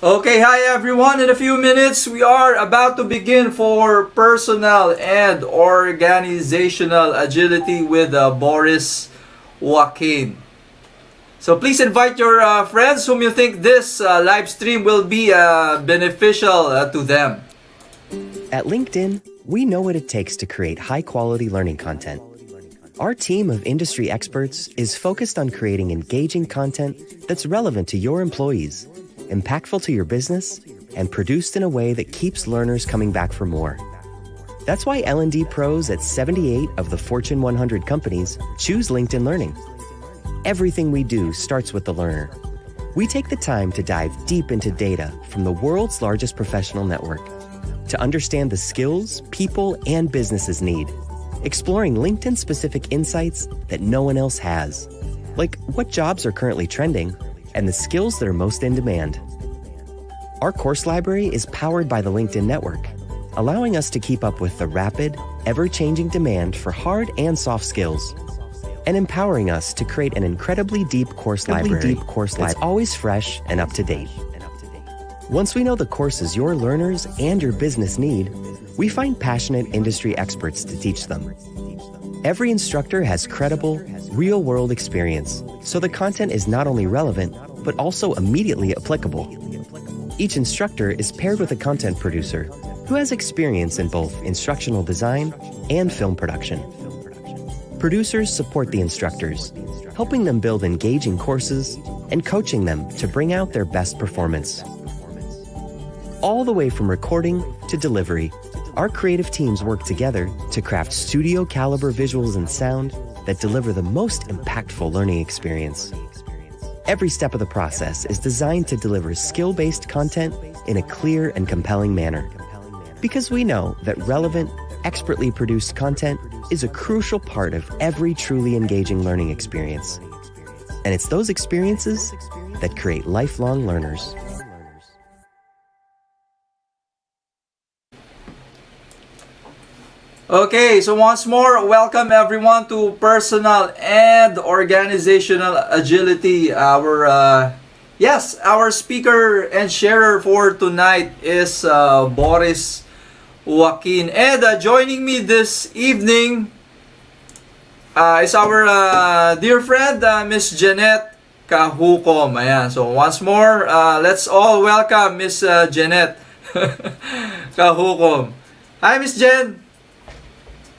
Okay, hi everyone. In a few minutes, we are about to begin for personal and organizational agility with Boris Joaquin. So please invite your friends whom you think this live stream will be beneficial to them. At LinkedIn, we know what it takes to create high-quality learning content. Our team of industry experts is focused on creating engaging content that's relevant to your employees, impactful to your business, and produced in a way that keeps learners coming back for more. That's why L&D pros at 78 of the Fortune 100 companies choose LinkedIn Learning. Everything we do starts with the learner. We take the time to dive deep into data from the world's largest professional network to understand the skills people and businesses need, exploring LinkedIn-specific insights that no one else has, like what jobs are currently trending and the skills that are most in demand. Our course library is powered by the LinkedIn network, allowing us to keep up with the rapid, ever-changing demand for hard and soft skills, and empowering us to create an incredibly deep course library that's always fresh and up to date. Once we know the courses your learners and your business need, we find passionate industry experts to teach them. Every instructor has credible, real-world experience, so the content is not only relevant, but also immediately applicable. Each instructor is paired with a content producer who has experience in both instructional design and film production. Producers support the instructors, helping them build engaging courses and coaching them to bring out their best performance. All the way from recording to delivery, our creative teams work together to craft studio-caliber visuals and sound that deliver the most impactful learning experience. Every step of the process is designed to deliver skill-based content in a clear and compelling manner. Because we know that relevant, expertly produced content is a crucial part of every truly engaging learning experience. And it's those experiences that create lifelong learners. Okay, so once more, welcome everyone to Personal and Organizational Agility. Our speaker and sharer for tonight is Boris Joaquin. And joining me this evening is our dear friend, Miss Jeanette Kahukom. Ayan, so once more, let's all welcome Miss Jeanette Kahukom. Hi, Miss Jen.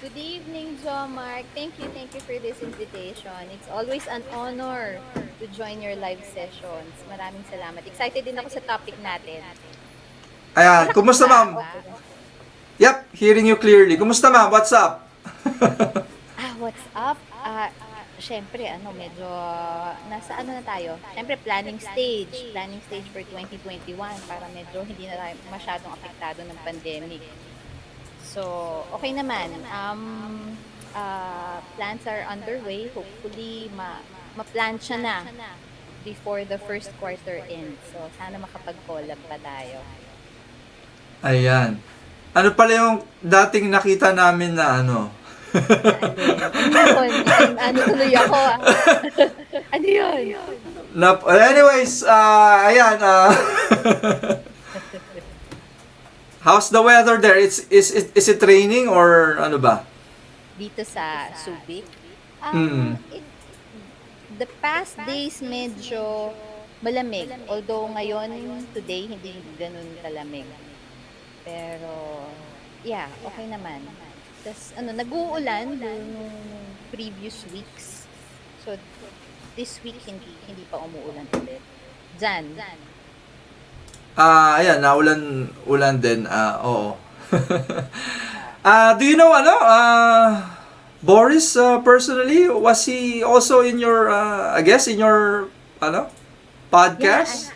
Good evening, Jo Mark. Thank you for this invitation. It's always an honor to join your live sessions. Maraming salamat. Excited din ako sa topic natin. Ayan, kumusta ma'am? Yep, hearing you clearly. Kumusta ma'am? What's up? What's up? Syempre, medyo nasa na tayo? Syempre, planning stage for 2021 para medyo hindi na tayo masyadong apektado ng pandemic. So, okay naman. Plans are underway. Hopefully, ma-plan na before the first quarter ends. So, sana makapag-collab pa tayo. Ayan. Ano pala yung dating nakita namin na ano? Ano tuloy ako? Ano yun? Anyways, ayan. How's the weather there? Is it raining or ano ba? Dito sa Subic. The past days medyo malamig. Although ngayon, today, hindi ganun kalamig. Pero, yeah, okay naman. Tapos, nag-uulan nung previous weeks. So, this week, hindi pa umuulan ulit. Diyan. Ayan, ulan din. Oo. Do you know Boris personally? Was he also in your in your podcast?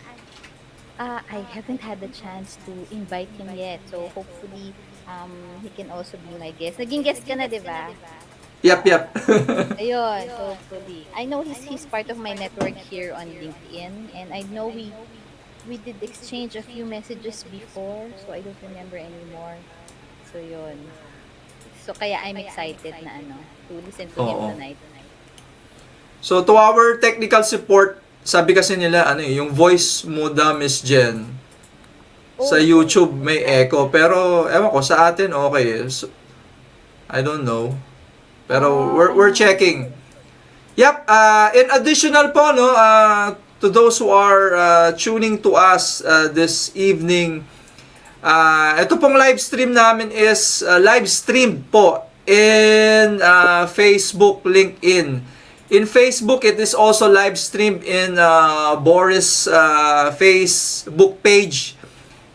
Yeah, I haven't had the chance to invite him yet. So hopefully he can also be my guest. Naging guest ka na, 'di ba? Yep. Ayun, so hopefully. I know he's part of my network here on LinkedIn, and I know we did exchange a few messages before, so I don't remember anymore. So yun. So kaya I'm excited na to listen to him tonight. So to our technical support, sabi kasi nila yung voice mo da Miss Jen sa YouTube may echo. Pero, ewan ko, sa atin, okay. So, I don't know. Pero, we're checking. Yep, in additional po, no, to those who are tuning to us this evening, ito pong live stream namin is live streamed po in Facebook, LinkedIn. In Facebook, it is also live streamed in Boris' Facebook page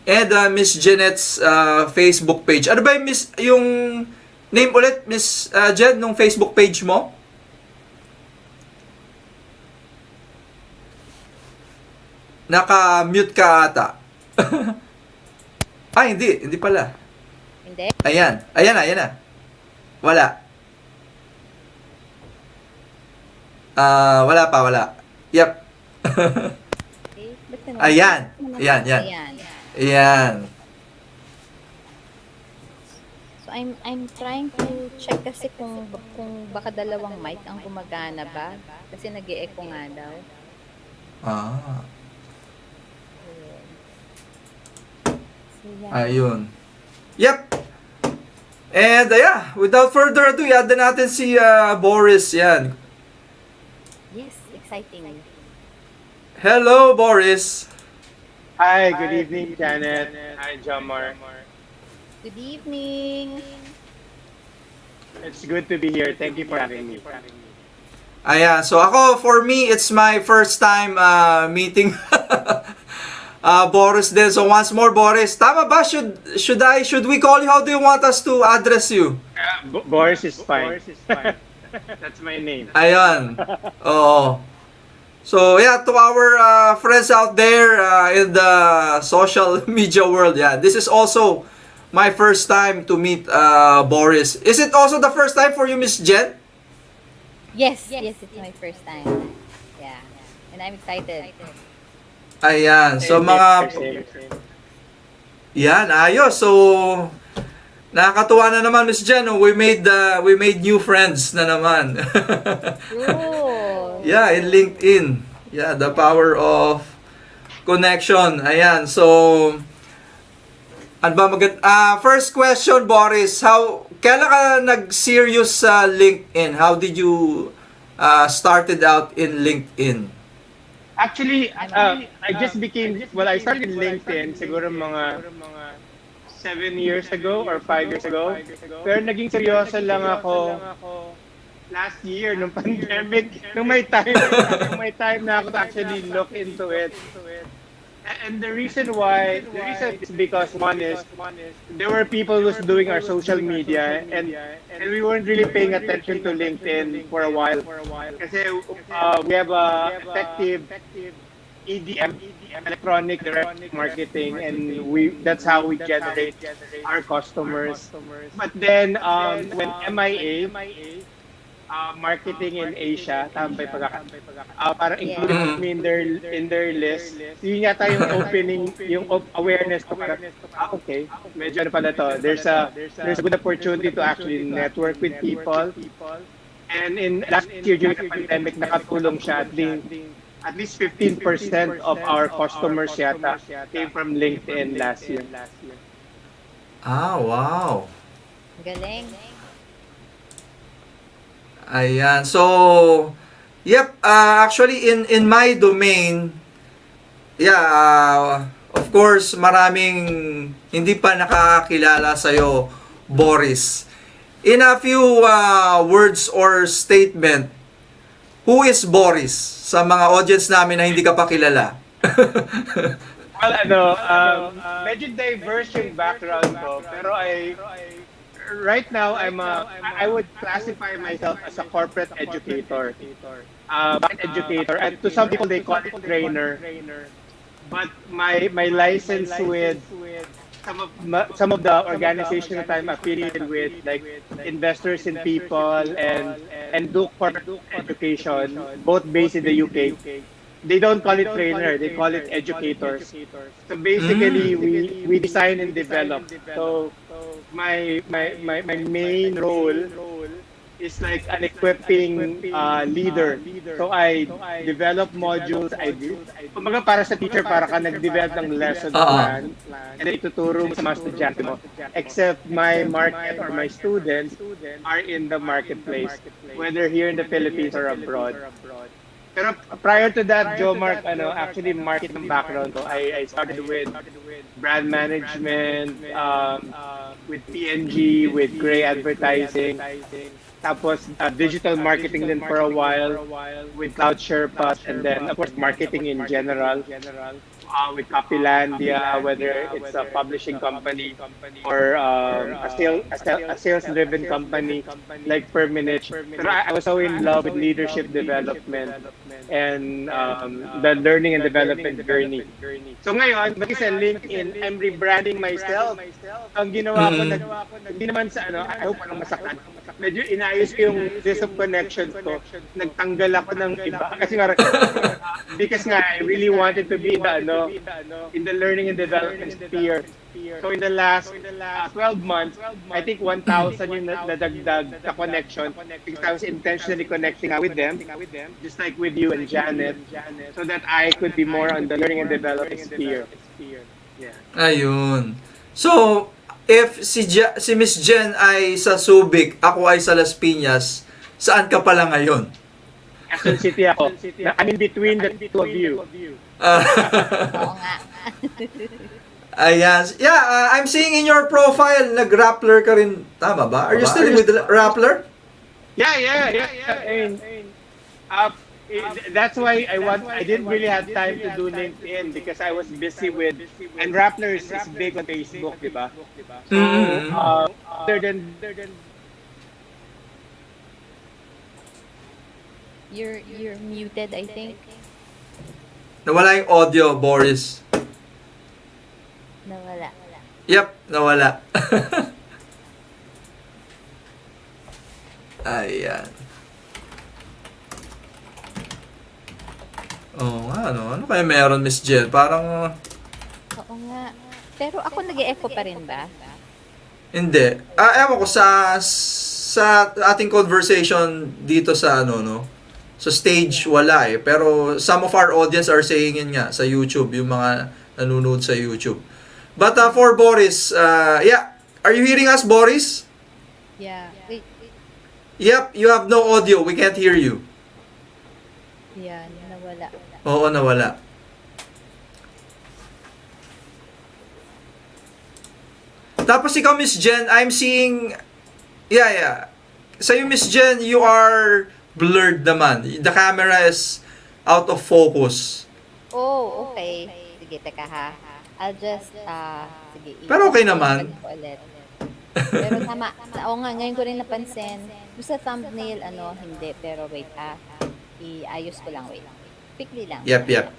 and Miss Jeanette's Facebook page. Ano ba yung name ulit, Miss Jen, nung Facebook page mo? Naka-mute ka ata. Hindi pala. Hindi? Ayan na. Wala. Wala. Yep. Okay. Ba't ganun? Ayan. So I'm trying to check kasi kung baka dalawang mic ang gumagana ba? Kasi nag-e-echo nga daw. So, Ayun. Yep. And without further ado, yada natin si Boris. Yan. Yes, exciting. Hello, Boris. Hi, good evening, Janet. Hi, Jamar. Good evening. It's good to be here. Thank you for having me. Ayan. So for me, it's my first time meeting Boris din. So once more, Boris, tama ba? Should we call you? How do you want us to address you? Boris is fine. That's my name. Ayan. Oo. So to our friends out there in the social media world, this is also my first time to meet Boris. Is it also the first time for you, Miss Jen? Yes, it's my first time. Yeah. And I'm excited. Ayan. So yan, ayos. So nakakatuwa na naman, Miss Jen. We made new friends na naman. True. In LinkedIn. The power of connection. Ayan. So ano ba first question, Boris, kailan ka nag-serious sa LinkedIn? How did you started out in LinkedIn? Actually, I just I started LinkedIn siguro mga 7 years ago or 5 years ago. Pero naging seryoso lang ako last year nung pandemic, nung may time na ako to actually look into it. And the reason is because one is there were people who's doing our social media and we weren't really paying attention to LinkedIn for a while. Kasi we have a effective EDM, electronic direct marketing, and that's how we generate our customers. But then when MIA marketing in Asia, parang included me in their list. Yun yata yung opening, yung awareness ko, parang, okay, medyo ano pala to. There's a good opportunity to actually network with people. And in last year during the pandemic, nakatulong siya at least 15% of our customers yata came from LinkedIn last year. Wow. Galing. Ayan. So, actually in my domain, of course, maraming hindi pa nakakilala sa'yo, Boris. In a few words or statement, who is Boris sa mga audience namin na hindi ka pa kilala? Well, medyo diverse yung background ko, pero right now, I would classify myself as a corporate educator. And to some people, they call it trainer. But my license with some of the organizations that I'm affiliated with, like Investors in People and do corporate education, both based in the UK. They don't call it trainer, they call it educators. So basically, we design and develop. So my main role is like an equipping leader. So I develop modules. Kumbaga para sa teacher, para ka nag-develop ng lesson plan, and then ituturo mo sa mga estudyante mo. Except my market or my students are in the marketplace, whether here in the Philippines or abroad. Pero prior to that, Joe Mark, actually marketing background ko. I started with brand management, with PNG, with Gray Advertising. Tapos digital marketing din for a while with Cloud Sherpas, and then of course marketing in general with Copylandia, whether it's a publishing company or a sales-driven company like Per Minute. But I was so in love with leadership development and the learning and development journey. So ngayon, mag-isa LinkedIn, I'm rebranding myself. Ang ginawa ko, hindi naman sa I hope anong masaktan. Medyo inayos ko yung list of connections ko. Nagtanggal ako ng iba. Kasi nga, because nga, I really wanted to be in the learning and development sphere. So in the last 12 months, I think 1,000 yung nadagdag na connection because I was intentionally connecting with them, just like with you and Janet, so that I could be more on the learning and development sphere. Yeah. Ayun. So, if si Miss Jen ay sa Subic, ako ay sa Las Piñas, saan ka pala ngayon? Quezon City ako. I'm in between the two of you. Oo nga. Ayan. Yeah, I'm seeing in your profile, nag-Rappler ka rin. Tama ba? Are you still with Rappler? Yeah. And, that's why I didn't really have time to do LinkedIn because I was busy with, and Rappler is big on Facebook, di ba? So, other than You're muted, I think. Nawala yung audio, Boris. Nawala. Yep, nawala. Ayan. Oo nga, ano kaya meron, Miss Jen? Parang... Oo nga. Pero ako nag-e-echo pa rin ba? Hindi. Ewan ko, sa ating conversation dito sa sa stage, wala eh. Pero some of our audience are saying yun nga sa YouTube, yung mga nanonood sa YouTube. But for Boris, yeah. Are you hearing us, Boris? Yeah. Wait. Yep, you have no audio. We can't hear you. Yan, nawala. Oo, nawala. Tapos ikaw, Miss Jen, I'm seeing... Yeah. Sa'yo, Miss Jen, you are blurred naman. The camera is out of focus. Oh, okay. Sige, teka ha. I'll just, sige. Pero okay naman. Ulit. Pero tama. Oo nga, ngayon ko rin napansin. Yung sa thumbnail, hindi. Pero wait, iayos ko lang, wait. Quickly lang. Yep.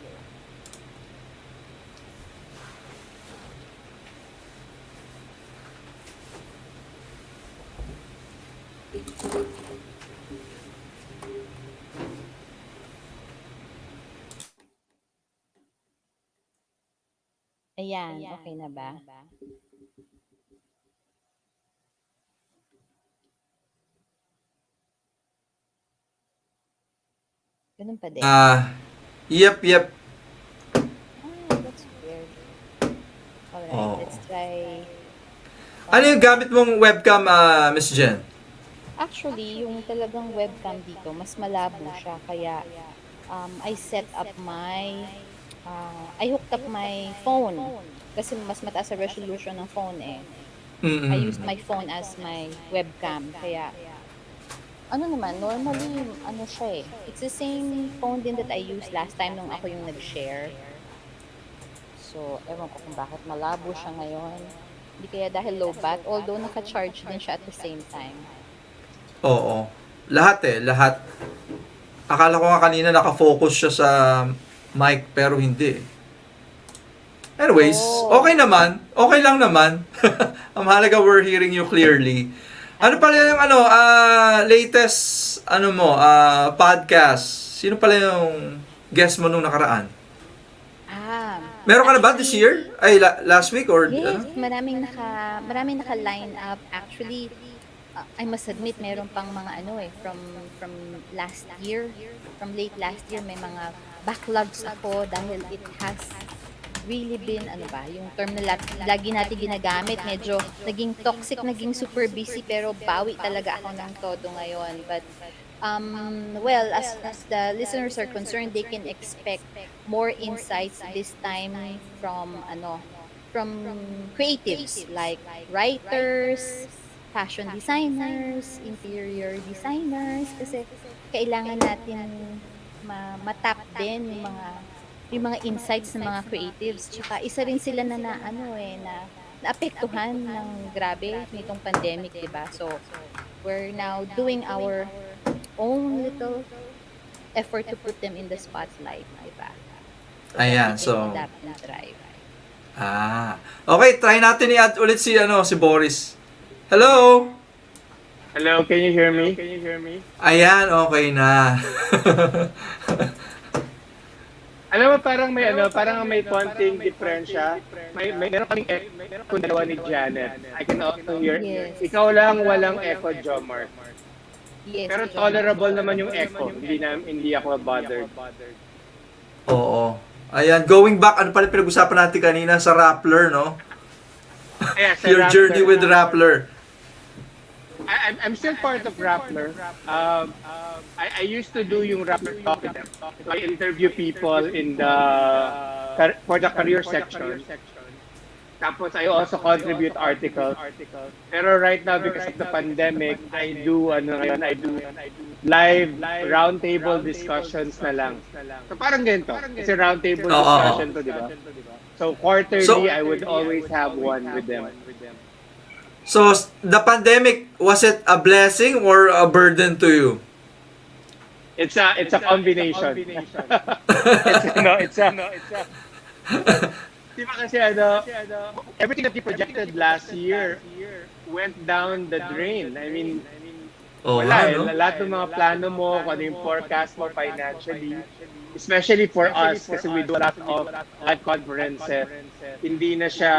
Ayan, okay na ba? Ganun pa din. Yep. That's weird. Alright, let's try. Ano yung gamit mong webcam, Miss Jen? Actually, yung talagang webcam dito, mas malabo siya. Kaya, I set up I hooked up my phone. Kasi mas mataas sa resolution ng phone eh. I used my phone as my webcam. Kaya, normally, siya eh. It's the same phone din that I used last time nung ako yung nag-share. So, ewan ko kung bakit malabo siya ngayon. Hindi kaya dahil low bat, although naka-charge din siya at the same time. Oo. Lahat. Akala ko nga kanina nakafocus siya sa mic, pero hindi. Anyways, okay naman. Okay lang naman. Ang mahalaga, we're hearing you clearly. Ano pala yung latest podcast? Sino pala yung guest mo nung nakaraan? Meron ka na ba this year? Ay, last week or yes, maraming naka-line up. Actually, I must admit meron pang mga ano from last year, from late last year may mga backlogs ako dahil it has really been ano ba, yung term na lagi natin ginagamit, medyo naging toxic, naging super busy pero bawi talaga ako ng todo ngayon. But well, as the listeners are concerned, they can expect more insights this time from creatives like writers, fashion designers, interior designers kasi kailangan natin matap din yung mga insights ng mga creatives. Tsaka isa rin sila na naapektuhan ng grabe nitong pandemic, 'di ba? So we're now doing our own little effort to put them in the spotlight, 'di ba? So that Ayan, they can so adapt and thrive. Okay, try natin i-add ulit si Boris. Hello. Hello, can you hear me? Ayan, okay na. Alam mo, parang may konting diferensya. Meron kaming echo dalawa ni Janet. I can also hear. Yes. Ikaw lang walang echo, Jomar. Yes. Pero John. tolerable naman yung echo. Hindi ako bothered. Oo. Ayan, going back, ano pala pinag-usapan natin kanina sa Rappler, no? Yeah, sa Your Rappler. journey with Rappler. I'm still part of Rappler. I used to do yung Rappler talk. So I interview people for the career section. Tapos I also contribute articles. Pero right now, because of the pandemic, I do live roundtable discussions na lang. So parang ganito. Kasi roundtable discussion to, di ba? So quarterly, I would always have one with them. So, the pandemic, was it a blessing or a burden to you? It's a combination. Di ba kasi everything that you projected last year went down the drain. I mean, wala no? lahat ng mga plano mo, kung ano yung forecast mo financially, especially for us kasi we do a lot of live conferences, hindi na siya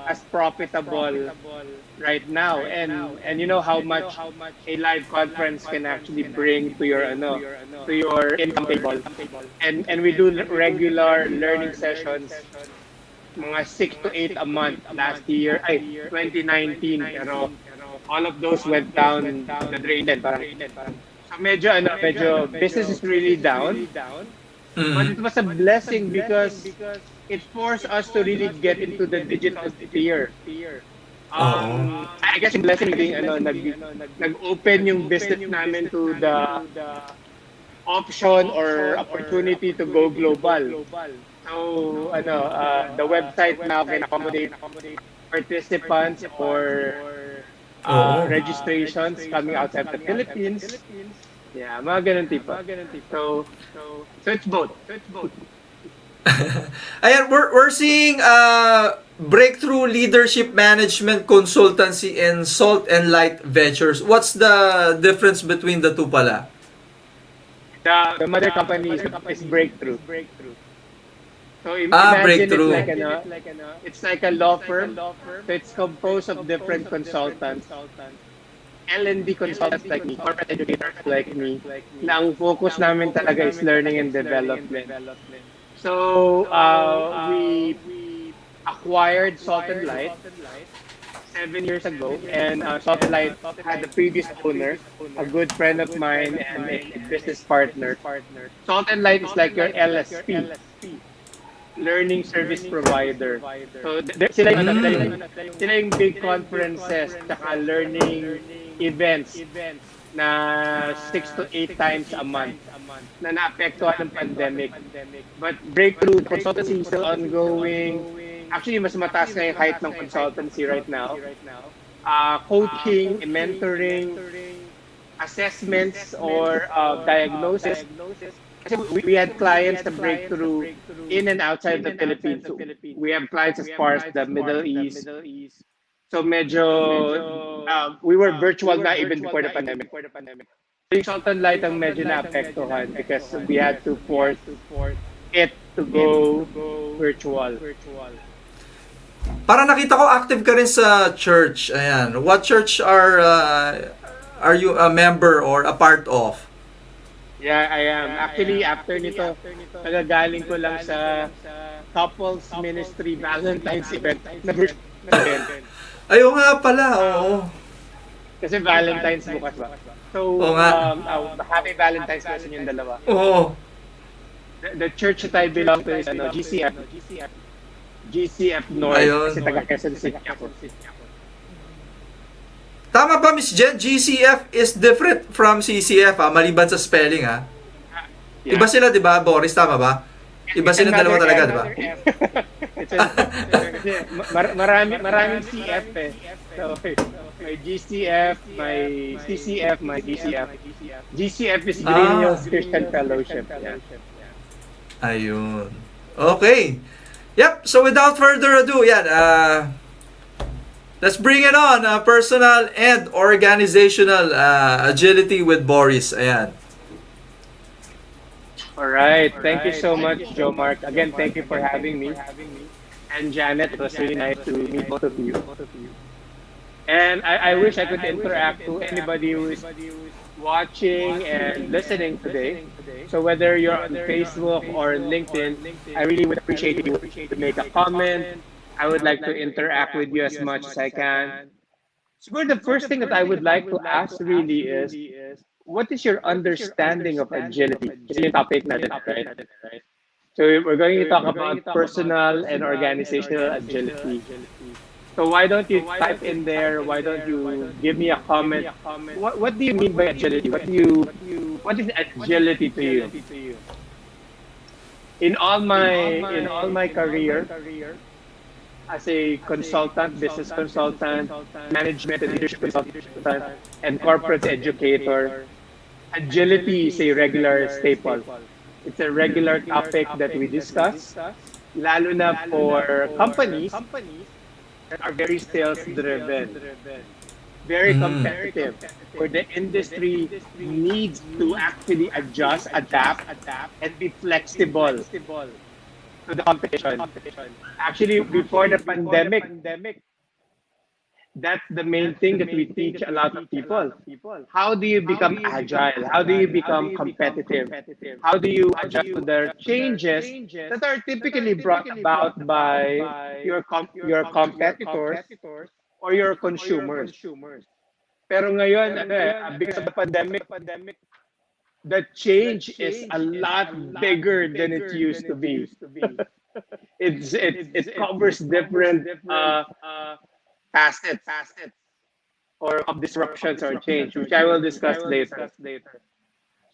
as profitable right now, and you know how much a live conference can actually bring to your income table, and we do regular learning sessions, mga 6 to 8 a month last year, 2019, pero all of those went down the drain din, parang so medyo business is really down. But it was a blessing because it forced us to really get into the digital sphere. I guess yung blessing nag-open yung business namin to the option or opportunity to go global. So the website now can accommodate participants or registrations coming outside the Philippines. Yeah, mga ganun tipo. So it's both. Ayan, we're seeing breakthrough leadership management consultancy and Salt and Light Ventures. What's the difference between the two pala? The mother company is Breakthrough. So imagine Breakthrough. it's like a law firm. So it's composed of different consultants. L&D consultants like me, corporate educators like me, na ang focus namin talaga is learning and development. So we acquired Salt and Light 7 years ago, and Salt and Light had the previous owner, a good friend of mine and a business partner. Salt and Light is like your LSP, learning service provider. So sila yung big conferences, tsaka learning events na 6 to 8 times a month na naapektuhan ng pandemic. But Breakthrough consultancy is still ongoing. Actually, mas mataas na yung height ng consultancy right now. Coaching, mentoring, assessments or diagnosis. Kasi we had clients na Breakthrough in and outside the Philippines. So we have clients as far as the Middle East. So medyo, we were virtual na even before the pandemic. Yung Salt and Light ang medyo naapektuhan because we had to force it to go virtual. Para nakita ko active ka rin sa church. Ayan. What church are you a member or a part of? Yeah, I am. Actually, after nito, nagagaling ko lang sa couples ministry Valentine's event. Ayaw nga pala, oo. Kasi Valentine's bukas ba? So, Oo nga. happy Valentine's po sa inyong dalawa. Oo. The church that I belong to is GCF. GCF North. Ayun. Kasi taga Quezon City ako. Tama ba, Miss Jen? GCF is different from CCF, maliban sa spelling, ha? Yeah. Iba sila, di ba, Boris? Tama ba? Iba sila dalawa talaga, di ba? Maraming CF eh. So, may GCF, may CCF, may GCF. GCF is Green Hills Christian Fellowship. Yeah. Ayun. Okay. Yep, so without further ado, yan, let's bring it on, personal and organizational agility with Boris. Ayan. All right. Thank you so much, Joe Mark. Again, thank you for having me. And Janet, it was really nice to meet both of you. And I wish I could interact to anybody who is watching and listening today. So whether you're on Facebook or LinkedIn, I really would appreciate you to make a comment. I would like to interact with you as much as I can. So the first thing that I would like to ask really is, what is your understanding of agility? It's yung topic natin, right? So we're going to talk about personal and organizational agility. So why don't you type in there? Why don't you give me a comment? What do you mean by agility? What is agility to you? In all my career as a consultant, business consultant, management and leadership consultant, and corporate educator, agility is a regular staple. It's a regular topic that we discuss, lalo na for companies that are very sales-driven, very competitive, where the industry needs to actually adjust, adapt, and be flexible to the competition. Actually, before the pandemic, that's the main thing that we teach a lot of people. How do you become agile? How do you become competitive? How do you adjust to the changes that are typically brought about by your competitors or your consumers? Pero ngayon, because of the pandemic, the change is a lot bigger than it used to be. It covers different facets or of disruptions or change, which I will discuss later.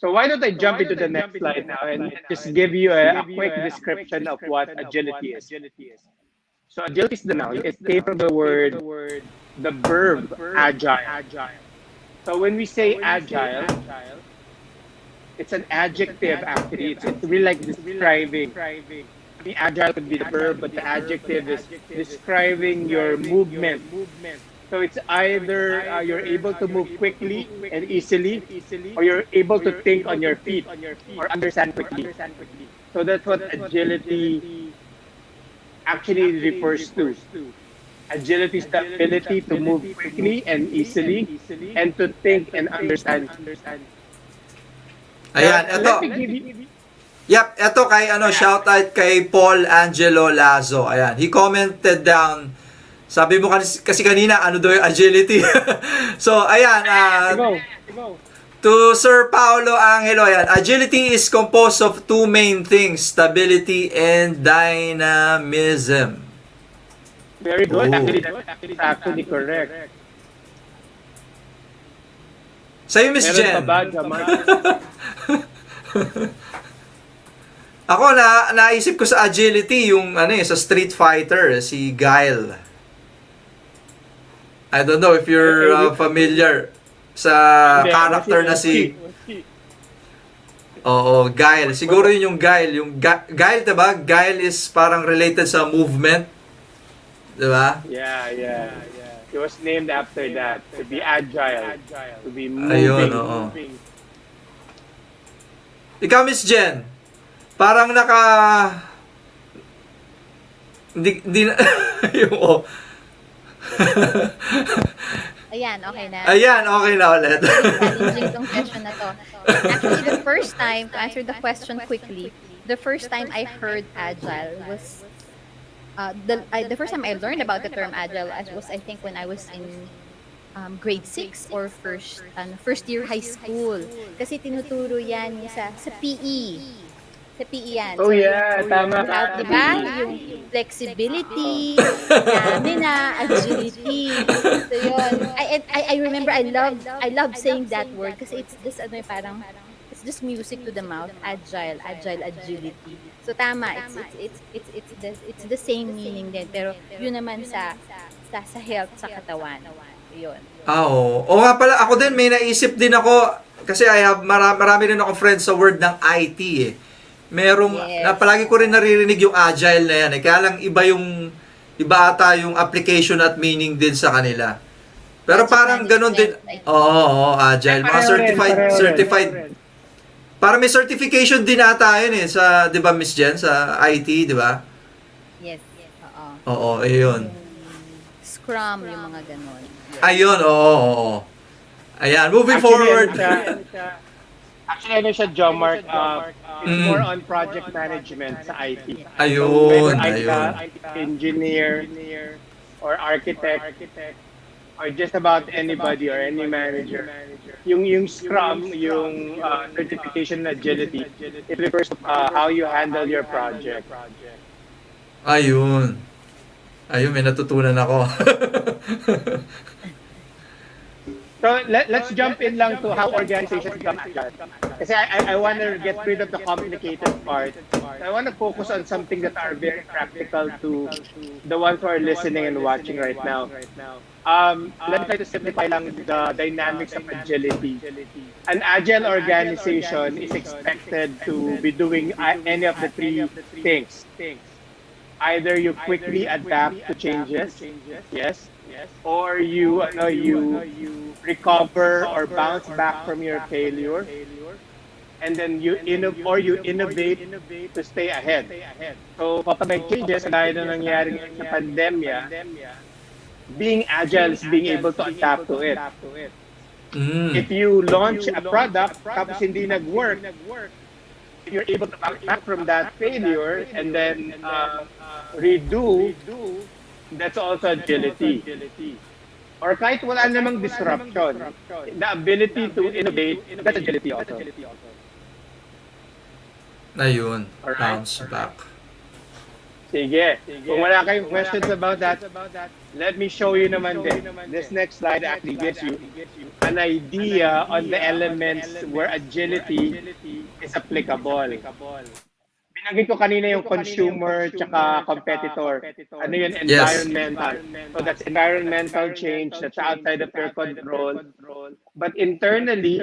So why don't I jump into the next slide now and just give you a quick description of what agility is. So agility is the noun. It came from the verb agile. So when we say agile, it's an adjective actually. It's really like describing. The agile would be the verb, but the adjective is describing your movement. So it's either you're able to move quickly and easily, or you're able to think on your feet or understand quickly. So that's what agility actually refers to. Agility is the ability to move quickly and easily and to think and understand. Ayan, ito. Yep, eto kay shout out kay Paul Angelo Lazo. Ayan, he commented down. Sabi mo kasi kanina ano daw yung agility. So, ayan, to Sir Paolo Angelo, ayan, agility is composed of two main things, stability and dynamism. Very good. That's actually correct. Sa'yo, Miss Jen. Ako naisip ko sa agility yung sa Street Fighter, si Guile. I don't know if you're familiar sa character na si Guile. Siguro yun yung Guile. Yung Guile, diba? Guile is parang related sa movement. Diba? Yeah. It was named after that. To be agile. To be moving. Ayun, oo. Ikaw, Miss Jen, parang hindi Yung oh. Ayan, okay na. Ayan, okay na ulit. Very challenging tong session na to. Actually, the first time, to answer the question quickly, the first time I heard agile was, the first time I learned about the term agile was, I think, when I was in grade 6 or first year high school. Kasi tinuturo yan sa PE. Sa PE yan. Oh yeah, tama You ka. have, diba? Yung flexibility, stamina, agility. So yun. I remember I love saying that word kasi it's just parang it's just music to the mouth. Agility. So tama, it's the same meaning din, pero yun naman sa health, sa katawan. Yun. Oo. O nga pala, ako din, may naisip din ako, kasi I have, marami rin ako friends sa word ng IT eh. Merong, Yes. palagi ko rin naririnig yung agile na yan eh. Kaya lang iba ata yung application at meaning din sa kanila. Pero Project parang ganun din. management, I think. Oo, agile. Mga certified. Para may certification din ata yun eh, sa, di ba Miss Jen, sa IT, di ba? Yes. Oo. Oo, ayun. Scrum, yung mga ganon. Ayun, oo. Ayan, moving forward. Actually, ano siya, Jomart, it's more on project management sa IT. Ayun, whether ayun. engineer, or architect, or just about anybody or any manager. Yung Scrum, yung certification in agility, it refers to how you handle your project. Ayun. Ayun, may natutunan ako. So let's jump in lang to how organizations become agile. Kasi I want to get rid of the complicated part. I want to focus on something that are very practical to the ones who are listening and watching right now. Let's try to simplify lang the dynamics of agility. An agile organization is expected to be doing any of the three things. Either you quickly adapt to changes, yes, or you recover or bounce back from your failure, and then you innovate to stay ahead. So kapag may changes, gaya na nangyari sa pandemya, being agile is being able to adapt to it. If you launch a product tapos hindi nag-work, if you're able to bounce back from that failure and then redo, that's also agility. Or kahit wala namang disruption, the ability to innovate, that's agility also. Ayun, Alright. bounce back. Sige. Kung wala kayong questions about that, let me show you naman din. This next slide actually gives you an idea on the elements where agility is applicable. Binanggit ko kanina yung consumer tsaka competitor. Ano yun? Environmental. So that's environmental change that's outside of your control. But internally,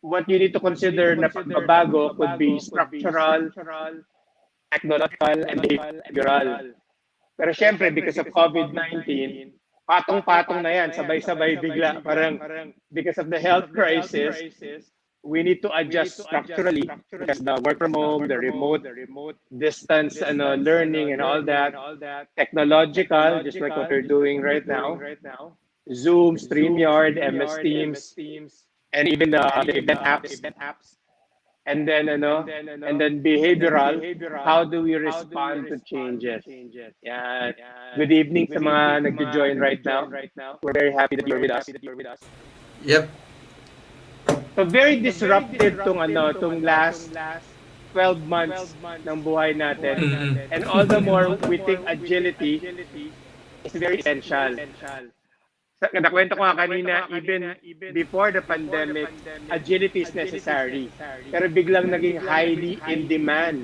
what you need to consider na pagbabago could be structural, technological, and behavioral. Pero syempre, because of COVID-19, patong-patong na yan, sabay-sabay bigla. Parang because of the health crisis, we need to adjust structurally because the work from home, the remote distance learning and all that, technological, just like what we're doing right now, Zoom, StreamYard, MS Teams, and even the event apps. And then behavioral, how do we respond to changes? Yeah. Good evening sa mga nag-join right now. We're very happy that you're with us. Yep. So very disruptive tong last 12 months ng buhay natin. And all the more we think agility is very essential. Nakwento ko nga kanina, even before the pandemic, agility is necessary. Pero biglang naging highly in demand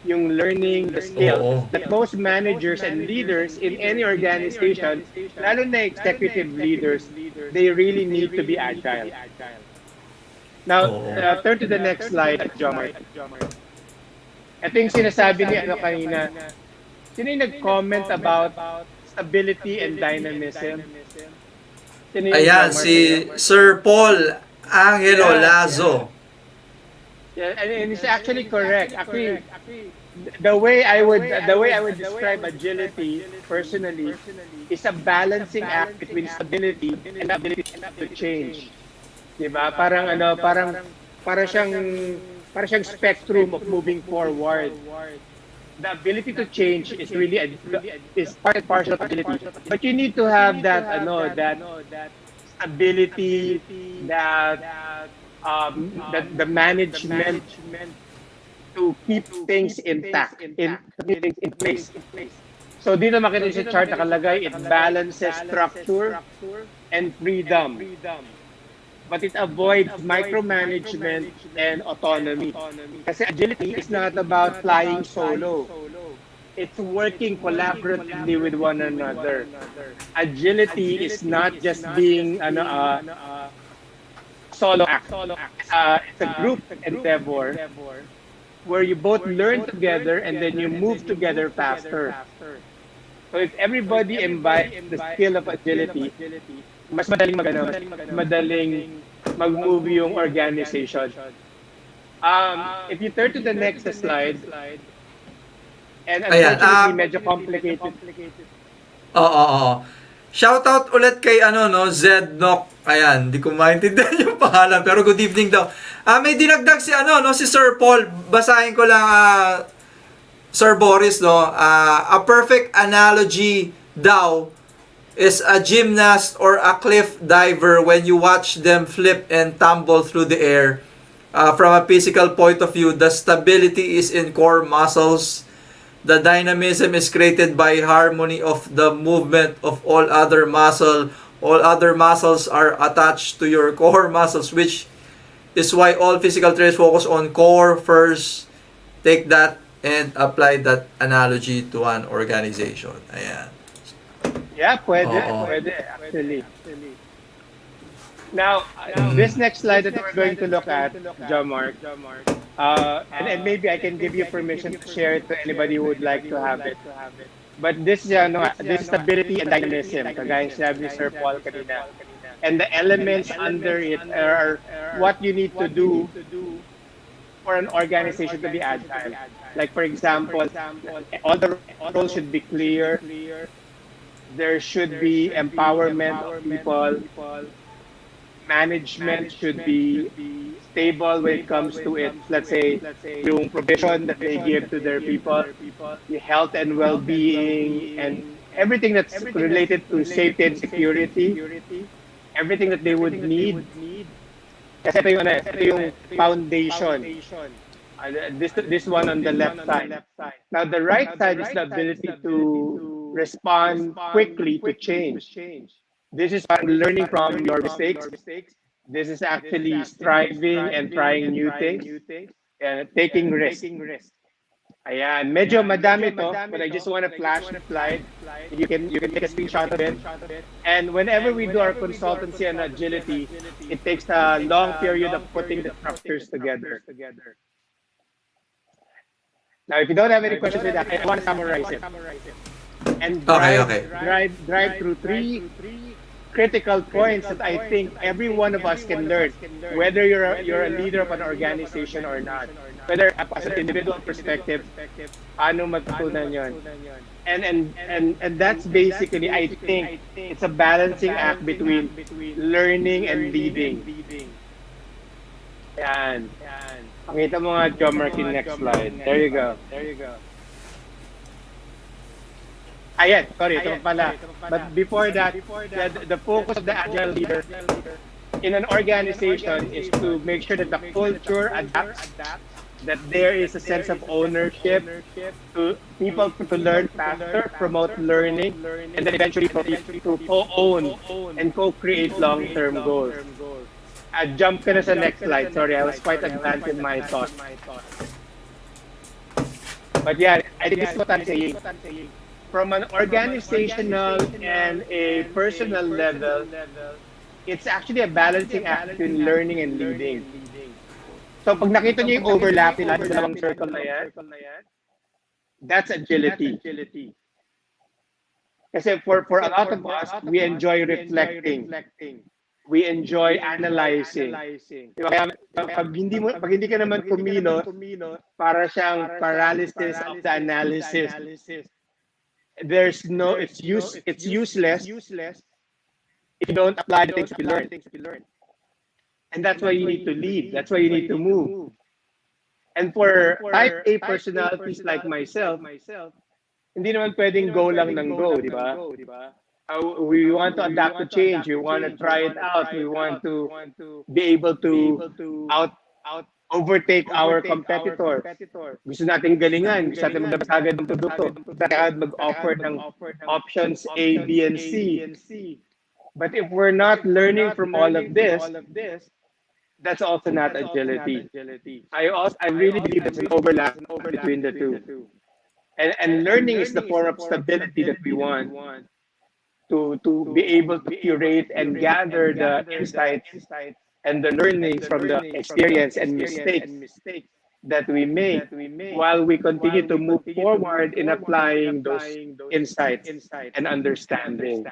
yung learning, the skills that most managers and leaders in any organization, lalo na executive leaders, they really need to be agile. Now, turn to the next slide, Jomart. Ito yung sinasabi ni kanina. Sino yung nag-comment about stability and dynamism? Ayan, si Sir Paul Angelo Lazo. Yeah, and it's actually correct. Actually, the way I would describe agility personally is a balancing act between stability and the ability to change. 'Di ba? Para siyang spectrum of moving forward. The ability to change is really is part and parcel of agility. But you need to have that stability, that the management to keep things intact, to keep things in place. So dito makita sa chart nakalagay, it balances structure and freedom, but it avoids micromanagement and autonomy. Kasi agility is not about flying solo. It's working collaboratively with one another. Agility is not just being solo act. It's a group endeavor where you both learn together and then you move together faster. So if everybody imbibes the skill of agility, mas madaling mag-move yung organization. If you turn to the next slide, and Ayan. unfortunately, medyo complicated. Oo. Shoutout ulit kay Zednock. Ayan, di ko maintindihan yung pangalan pero good evening daw. May dinagdag si si Sir Paul. Basahin ko lang Sir Boris a perfect analogy daw is a gymnast or a cliff diver when you watch them flip and tumble through the air. From a physical point of view, the stability is in core muscles. The dynamism is created by harmony of the movement of all other muscle. All other muscles are attached to your core muscles, which is why all physical traits focus on core first. Take that and apply that analogy to an organization. Ayan. Yeah, pwede actually. Now, this next slide that we're going to look at, John Mark, and maybe I can give you permission to share it to anybody who would like to have it. But this stability and dynamism, kagaya sinabi ni Sir Paul kanina, and the elements under it are what you need to do for an organization to be agile. Like for example, all the roles should be clear. There should be empowerment of people. Management should be stable when it comes to it. Let's say yung provision that they give to their people, the health and well-being, and everything that's related to safety and security, everything that they would need. Kasi ito yung foundation. This one on the left side. Now the right side is the ability to respond quickly to change. This is learning from your mistakes. This is actually striving and trying new things and taking risks. Ayan, medyo madami to, but I just want to flash the slide. You can take a screenshot of it. And whenever we do our consultancy and agility, it takes a long period of putting the structures together. Now, if you don't have any questions with that, I want to summarize it. And drive through three critical points that I think every one of us can learn, whether you're a leader of an organization or not, whether as an individual perspective, paano matutunan yon. And that's basically, I think, it's a balancing act between learning and leading. Yan. Pakita mo nga, John Mark, in next slide. There you go. Ayan, sorry, ito pala. But before that, the focus of the agile leader in an organization is to make sure that the culture adapts, that there is a sense of ownership, to people to learn faster, promote learning, and then eventually to co-own and co-create long-term goals. Jump ka na sa next slide. Sorry, I was quite advanced in my thoughts. But yeah, I think this is what I'm saying. From an organizational and a personal level, it's actually a balancing act between learning and leading. So pag nakita niyo yung overlap nila sa dalawang circle na yan, that's agility. Kasi for a lot of us, we enjoy reflecting. We enjoy analyzing. Di ba? Kaya pag hindi ka naman kumilot, para siyang paralysis of the analysis. There's no, it's useless if you don't apply the things that you learn. And that's why you need to lead. That's why you need to move. And for type A personalities like myself, hindi naman pwedeng go lang ng go, di ba? We want to adapt to change. We want to try it out. We want to be able to overtake our competitor. Gusto natin galingan. Gusto natin maglabas agad ng produkto. Gusto natin agad mag-offer ng options A, B, and C. But if we're not learning from all of this, that's also not agility. I really believe there's an overlap between the two. And learning is the form of stability that we want to be able to curate and gather the insights and the learnings from the experience and mistakes that we make while we continue to move forward in applying those insights and understanding.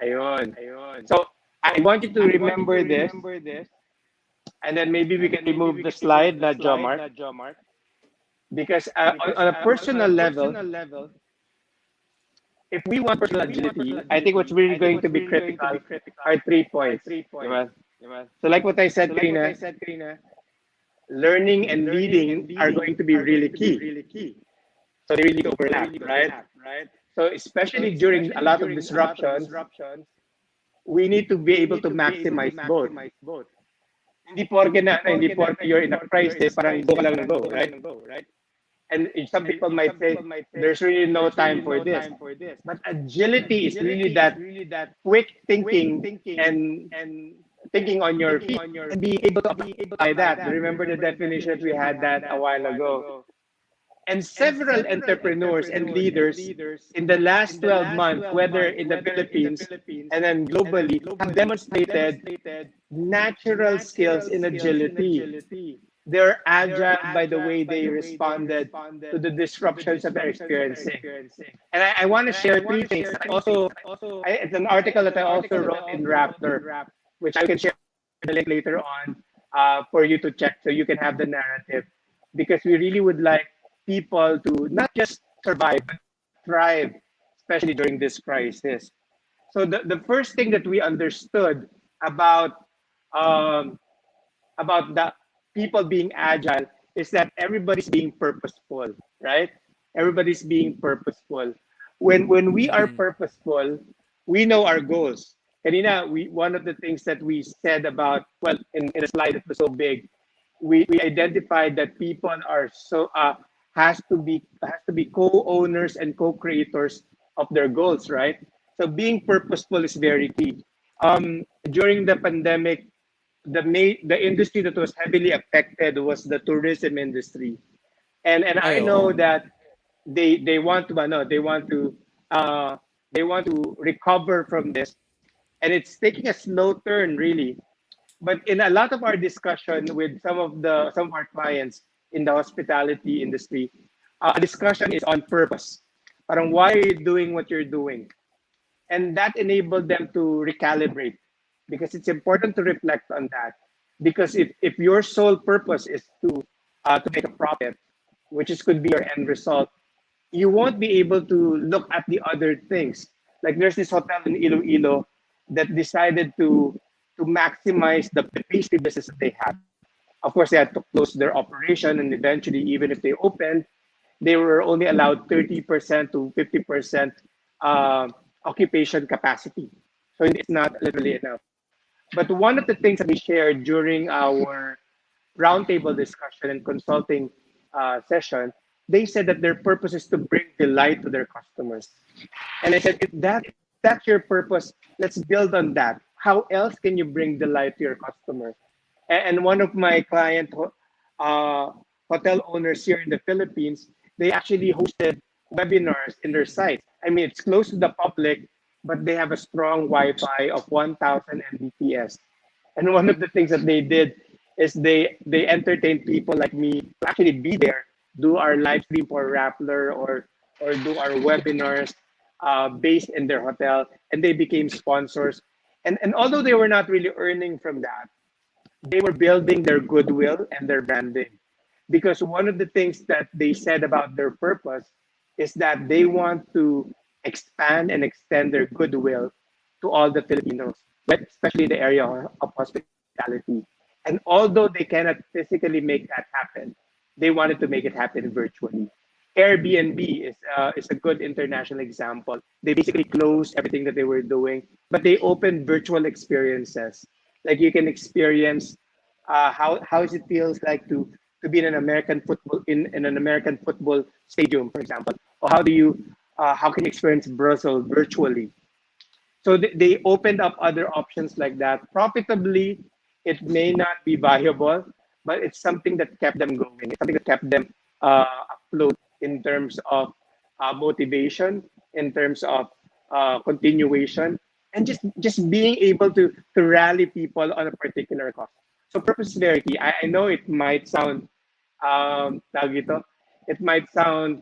Ayun. So I want you to remember this, and then maybe we can remove the slide, not Jomar, because on a personal level, if we want personal agility, I think what's really going to be critical are 3 points. Diba? So like what I said, Karina, learning and leading are going to be really key. So they really overlap, right? So especially during a lot of disruptions, we need to be able to maximize both. Hindi porke you're in a crisis, parang go ka lang ng go, right? And some people might say, there's really no time for this. But agility is really that quick thinking and thinking on your feet and being able to apply that. Remember the definition that we had that a while ago. And several entrepreneurs and leaders in the last 12 months, whether in the Philippines and then globally, have demonstrated natural skills in agility. They're agile by the way they responded to the disruptions that they're experiencing. And I want to share 3 things. It's an article that I also wrote in Raptor, which I can share the link later on for you to check so you can have the narrative. Because we really would like people to not just survive, but thrive, especially during this crisis. So the first thing that we understood about the people being agile is that everybody's being purposeful, right? Everybody's being purposeful. When we are purposeful, we know our goals. Kanina, one of the things that we said about, well, in a slide that was so big, we identified that people are has to be co-owners and co-creators of their goals, right? So being purposeful is very key. During the pandemic, the industry that was heavily affected was the tourism industry, and I know that they want to recover from this, and it's taking a slow turn really. But in a lot of our discussion with some of our clients in the hospitality industry, discussion is on purpose. Parang, why are you doing what you're doing? And that enabled them to recalibrate, because it's important to reflect on that. Because if your sole purpose is to make a profit, which could be your end result, you won't be able to look at the other things. Like there's this hotel in Iloilo that decided to maximize the pastry business that they had. Of course, they had to close their operation, and eventually, even if they opened, they were only allowed 30% to 50% occupation capacity. So it's not literally enough. But one of the things that we shared during our roundtable discussion and consulting session, they said that their purpose is to bring delight to their customers. And I said, if that's your purpose, let's build on that. How else can you bring delight to your customers? And one of my client hotel owners here in the Philippines, they actually hosted webinars in their site. I mean, it's close to the public, but they have a strong Wi-Fi of 1,000 Mbps. And one of the things that they did is they entertained people like me to actually be there, do our live stream for Rappler or do our webinars based in their hotel, and they became sponsors. And although they were not really earning from that, they were building their goodwill and their branding. Because one of the things that they said about their purpose is that they want to expand and extend their goodwill to all the Filipinos, but especially the area of hospitality. And although they cannot physically make that happen, they wanted to make it happen virtually. Airbnb is a good international example. They basically closed everything that they were doing, but they opened virtual experiences. Like you can experience how it feels like to be in an American football in an American football stadium, for example, or how can you experience Brussels virtually? So they opened up other options like that. Profitably, it may not be viable, but it's something that kept them going. It's something that kept them afloat in terms of motivation, in terms of continuation, and just being able to rally people on a particular cause. So purposefulity, I know it might sound tawag ito, it might sound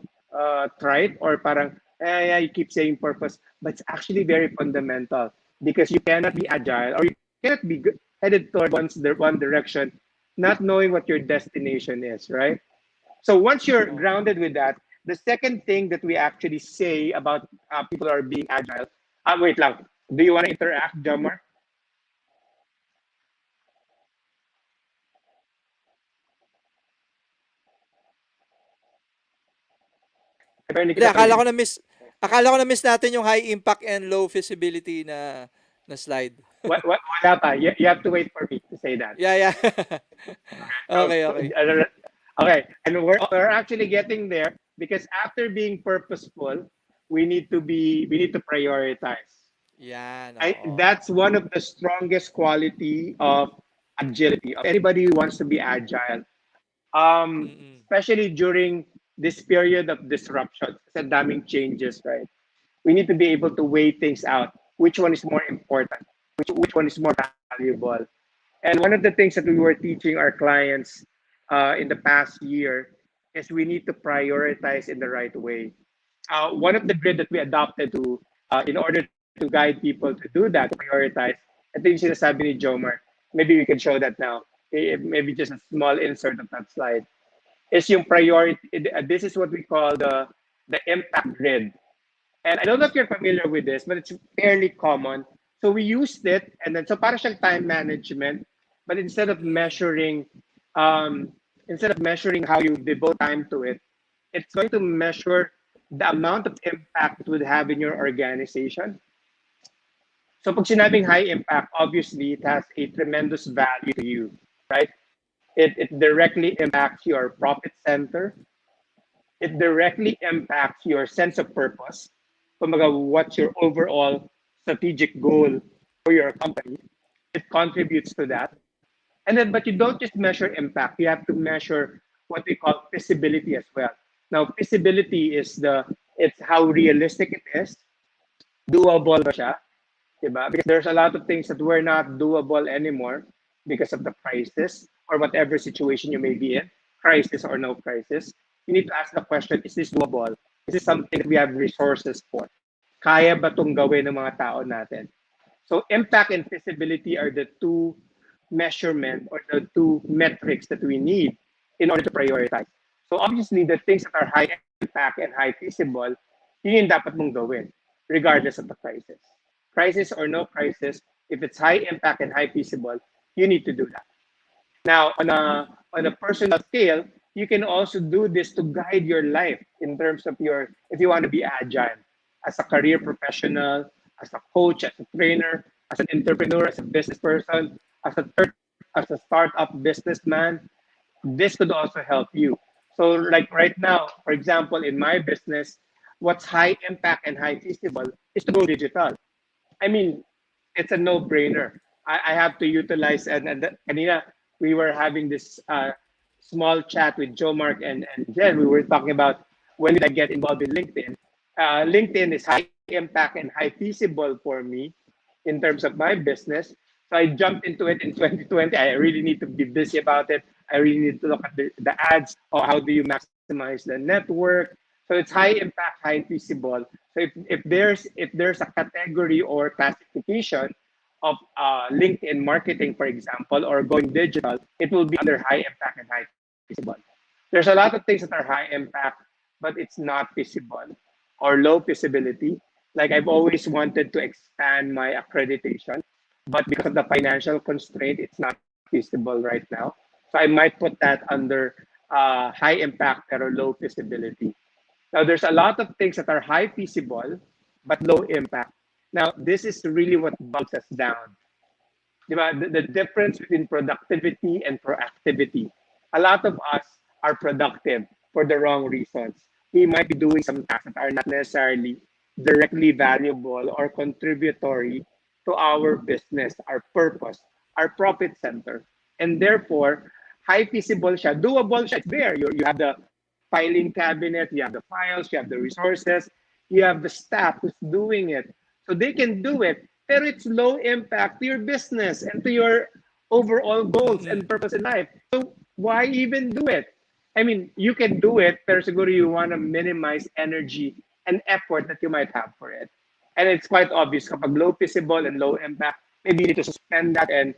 trite or parang you keep saying purpose, but it's actually very fundamental because you cannot be agile or you cannot be headed toward one direction, not knowing what your destination is, right? So once you're grounded with that, the second thing that we actually say about people are being agile. Wait lang. Do you want to interact, Jamar? Attorney Hindi, kita, attorney. akala ko na miss natin yung high impact and low feasibility na slide. Wala pa. You have to wait for me to say that. Yeah, yeah. So, Okay, okay. okay, and we're actually getting there because after being purposeful, we need to prioritize. Yan, oo. That's one of the strongest quality of agility of anybody who wants to be agile. Mm-mm. Especially during this period of disruption, sa daming changes, right? We need to be able to weigh things out. Which one is more important? Which one is more valuable? And one of the things that we were teaching our clients in the past year is we need to prioritize in the right way. One of the grid that we adopted to in order to guide people to do that, to prioritize, I think sinasabi ni Jomar, maybe we can show that now. Maybe just a small insert of that slide. Is yung priority, this is what we call the impact grid. And I don't know if you're familiar with this, but it's fairly common. So we used it, and then so para siyang time management, but instead of measuring how you devote time to it, it's going to measure the amount of impact it would have in your organization. So pag sinabing high impact, obviously it has a tremendous value to you, right? It directly impacts your profit center. It directly impacts your sense of purpose. Kumbaga, what's your overall strategic goal for your company? It contributes to that. And then, but you don't just measure impact. You have to measure what we call feasibility as well. Now, feasibility it's how realistic it is. Doable ba siya? Diba? Because there's a lot of things that were not doable anymore because of the crisis or whatever situation you may be in, crisis or no crisis. You need to ask the question, is this doable? Is this something that we have resources for? Kaya ba itong gawin ng mga tao natin? So impact and feasibility are the two measurement or the two metrics that we need in order to prioritize. So obviously, the things that are high impact and high feasible, yun yung dapat mong gawin, regardless of the crisis. Crisis or no crisis, if it's high impact and high feasible, you need to do that. Now, on a personal scale, you can also do this to guide your life in terms of if you want to be agile as a career professional, as a coach, as a trainer, as an entrepreneur, as a business person, as a startup businessman, this could also help you. So like right now, for example, in my business, what's high impact and high feasible is to go digital. I mean, it's a no-brainer. I have to utilize, and kanina, we were having this small chat with Joe Mark and Jen. We were talking about when did I get involved in LinkedIn. LinkedIn is high impact and high feasible for me in terms of my business. So I jumped into it in 2020. I really need to be busy about it. I really need to look at the ads or how do you maximize the network. So it's high impact, high feasible. So if there's a category or classification LinkedIn marketing, for example, or going digital, it will be under high impact and high visible. There's a lot of things that are high impact, but it's not visible or low visibility. Like I've always wanted to expand my accreditation, but because of the financial constraint, it's not visible right now. So I might put that under high impact or low visibility. Now, there's a lot of things that are high visible, but low impact. Now, this is really what bogs us down. The difference between productivity and proactivity. A lot of us are productive for the wrong reasons. We might be doing some tasks that are not necessarily directly valuable or contributory to our business, our purpose, our profit center. And therefore, high visible siya, doable siya, it's there. You have the filing cabinet, you have the files, you have the resources, you have the staff who's doing it. So they can do it, pero it's low impact to your business and to your overall goals and purpose in life. So why even do it? I mean, you can do it, pero siguro you want to minimize energy and effort that you might have for it. And it's quite obvious kapag low visible and low impact, maybe you need to suspend that and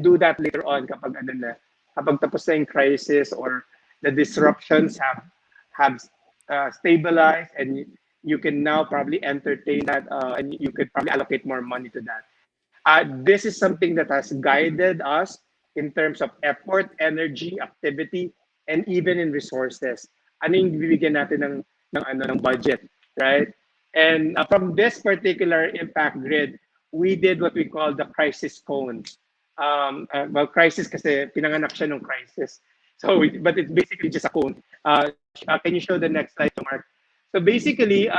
do that later on kapag ano na, kapag tapos na yung crisis or the disruptions have stabilized and you can now probably entertain that and you could probably allocate more money to that. This is something that has guided us in terms of effort, energy, activity, and even in resources. Ano yung bibigyan natin ng budget, right? And from this particular impact grid, we did what we call the crisis cones. Well, crisis kasi pinanganak siya ng crisis. So, but it's basically just a cone. Can you show the next slide, Mark? So basically,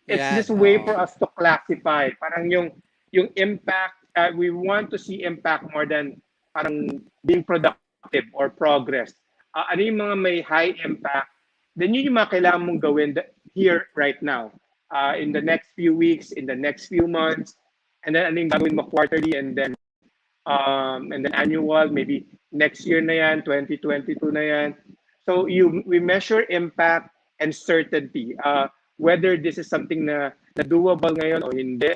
it's just a way for us to classify. Parang yung impact, we want to see impact more than parang being productive or progress. Ano yung mga may high impact, then yun yung mga kailangan mong gawin here right now. In the next few weeks, in the next few months, and then ano yung gagawin mo quarterly and then annual, maybe next year na yan, 2022 na yan. So we measure impact and certainty, whether this is something na doable ngayon o hindi.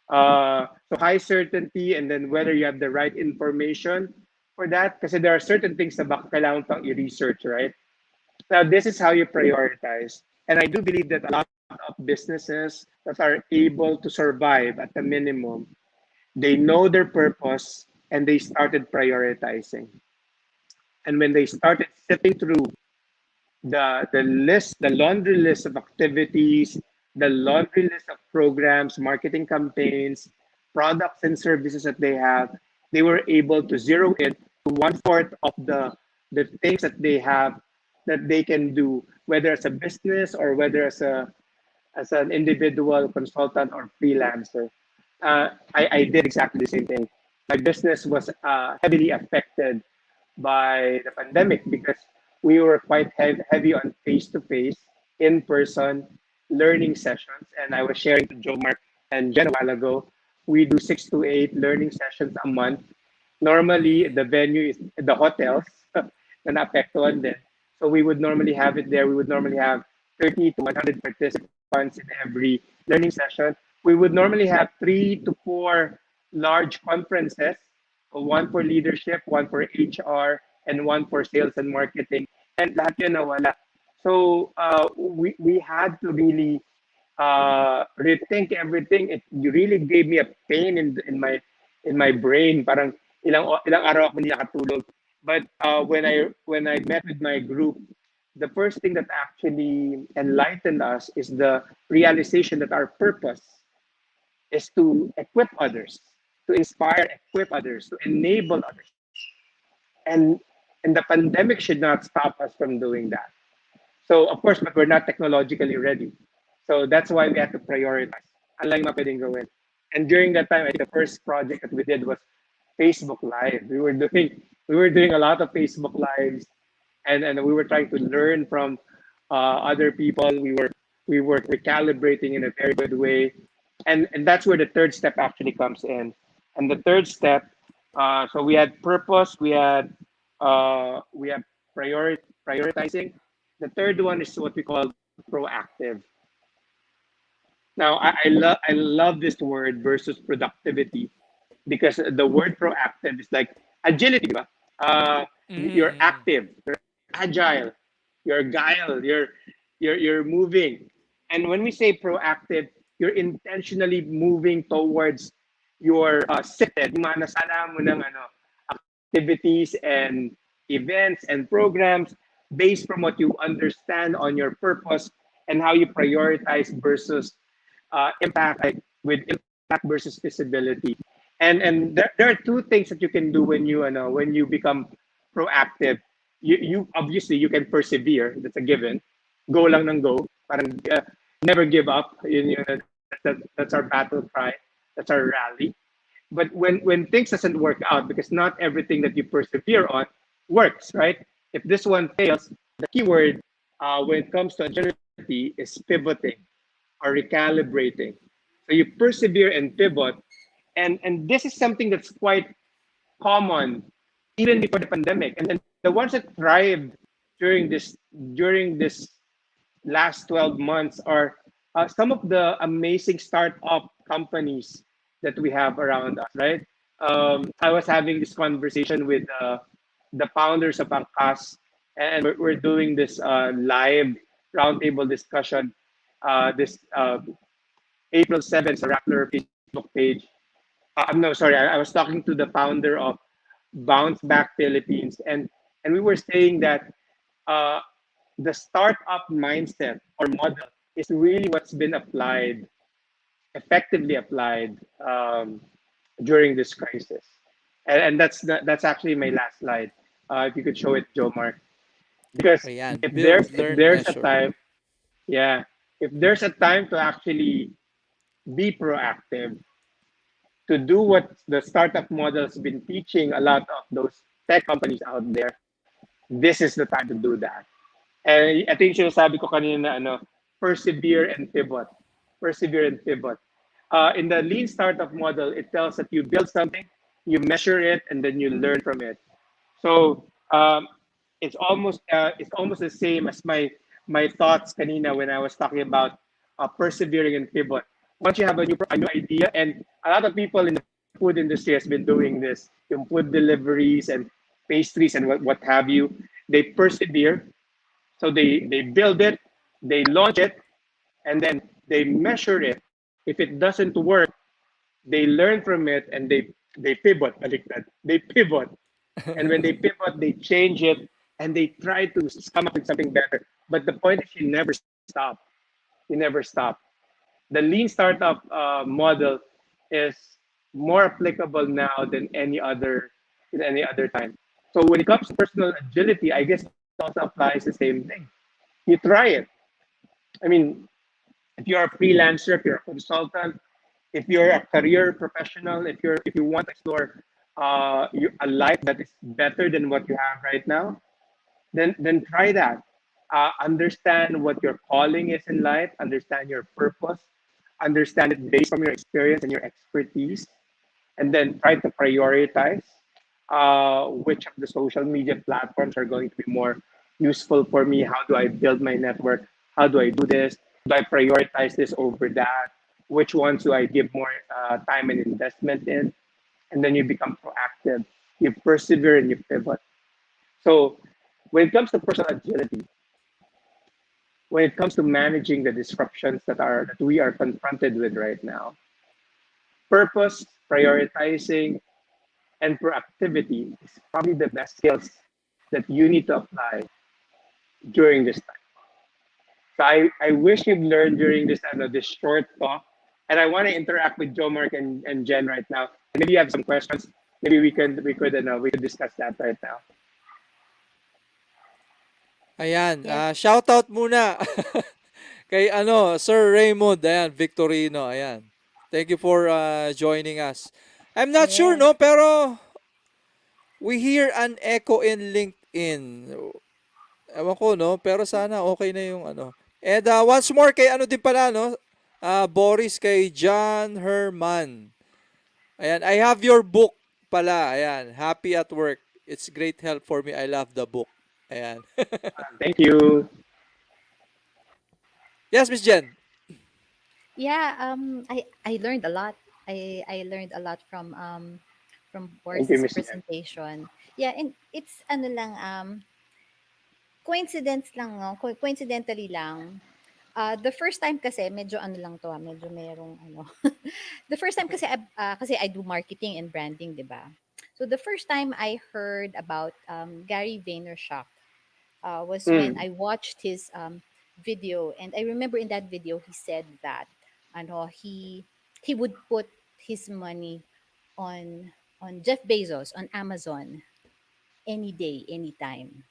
So high certainty and then whether you have the right information for that. Kasi there are certain things na baka kailangan pang i-research, right? Now, this is how you prioritize. And I do believe that a lot of businesses that are able to survive at the minimum, they know their purpose and they started prioritizing. And when they started sifting through the list, the laundry list of activities, the laundry list of programs, marketing campaigns, products and services that they have, they were able to zero in to 1/4 of the things that they have that they can do, whether as a business or whether as an individual consultant or freelancer. I did exactly the same thing. My business was heavily affected by the pandemic because we were quite heavy on face-to-face, in-person learning sessions. And I was sharing to Joe, Mark, and Jen a while ago, we do 6 to 8 learning sessions a month. Normally, the venue is the hotels na naapektuhan din. So we would normally have it there. We would normally have 30 to 100 participants in every learning session. We would normally have 3 to 4 large conferences, one for leadership, one for HR, and one for sales and marketing. And lahat yun nawala. So we had to really rethink everything. It really gave me a pain in my brain. Parang ilang araw ako hindi nakatulog. But when I met with my group, the first thing that actually enlightened us is the realization that our purpose is to equip others, to inspire, equip others, to enable others. And the pandemic should not stop us from doing that. So of course, but we're not technologically ready. So that's why we had to prioritize. Unlike mga pwedeng gawin. And during that time, I think the first project that we did was Facebook Live. We were doing a lot of Facebook Lives, and we were trying to learn from other people. We were recalibrating in a very good way, and that's where the third step actually comes in. And the third step, so we had purpose, we have prioritizing. The third one is what we call proactive. Now, I love this word versus productivity. because the word proactive is like agility, di ba? You're active, you're agile, you're guile, you're moving. And when we say proactive, you're intentionally moving towards your set, yung mga nasala mo ng activities and events and programs based from what you understand on your purpose and how you prioritize versus impact, like with impact versus visibility. And there are two things that you can do when you become proactive. You obviously you can persevere. That's a given. Go lang ng go. Parang never give up. That's our battle cry. That's our rally. But when things doesn't work out, because not everything that you persevere on works, right? If this one fails, the keyword when it comes to agility is pivoting or recalibrating. So you persevere and pivot, and this is something that's quite common even before the pandemic. And then the ones that thrived during this last 12 months are some of the amazing startup companies that we have around us, right? I was having this conversation with the founders of Angkas, and we're doing this live roundtable discussion this April 7th, a Rappler Facebook page. I'm no, sorry, I was talking to the founder of Bounce Back Philippines, and we were saying that uh, the startup mindset or model is really what's been applied, effectively applied during this crisis. And that's actually my last slide. If you could show it, Joe Mark, because Ayan, if build, there's if learn, there's a measure. time, yeah, if there's a time to actually be proactive, to do what the startup model has been teaching a lot of those tech companies out there, this is the time to do that. And I think sinasabi ko kanina na persevere and pivot. Persevere and pivot. In the lean startup model, it tells that you build something, you measure it, and then you learn from it. So it's almost the same as my thoughts kanina when I was talking about persevering and pivot. Once you have a new idea, and a lot of people in the food industry has been doing this, yung food deliveries and pastries and what have you, they persevere. So they build it, they launch it, and then they measure it. If it doesn't work, they learn from it and they pivot. Baliktad. They pivot, and when they pivot, they change it and they try to come up with something better. But the point is, you never stop. You never stop. The lean startup model is more applicable now than any other time. So when it comes to personal agility, I guess it also applies the same thing. You try it. I mean, if you're a freelancer, if you're a consultant, if you're a career professional, if you want to explore a life that is better than what you have right now, then try that. Understand what your calling is in life. Understand your purpose. Understand it based from your experience and your expertise, and then try to prioritize which of the social media platforms are going to be more useful for me. How do I build my network? How do I do this? Do I prioritize this over that? Which ones do I give more time and investment in? And then you become proactive. You persevere and you pivot. So when it comes to personal agility, when it comes to managing the disruptions that we are confronted with right now, purpose, prioritizing, and proactivity is probably the best skills that you need to apply during this time. So I wish you've learned during this short talk, and I want to interact with Joe Mark and Jen right now. Maybe you have some questions. Maybe we could discuss that right now. Ayan, Yes. shout out muna kay Sir Raymond, ayan, Victorino, ayan. Thank you for joining us. I'm not sure, Yes. no, pero we hear an echo in LinkedIn. Ewan ko, no, pero sana okay na yung ano. And once more kay din pala, no, Boris, kay John Herman. Ayan, I have your book pala. Ayan, Happy at Work. It's great help for me. I love the book. Ayan. Thank you. Yes, Miss Jen. Yeah, I learned a lot. I learned a lot from Thank you, Boris's Miss Jen. presentation. Yeah, and it's ano lang coincidence lang, no? Coincidentally lang. The first time kasi medyo ano lang 'to, medyo merong ano. The first time kasi I do marketing and branding, 'di ba? So the first time I heard about Gary Vaynerchuk was when Mm. I watched his video, and I remember in that video he said that ano he would put his money on Jeff Bezos on Amazon any day, anytime.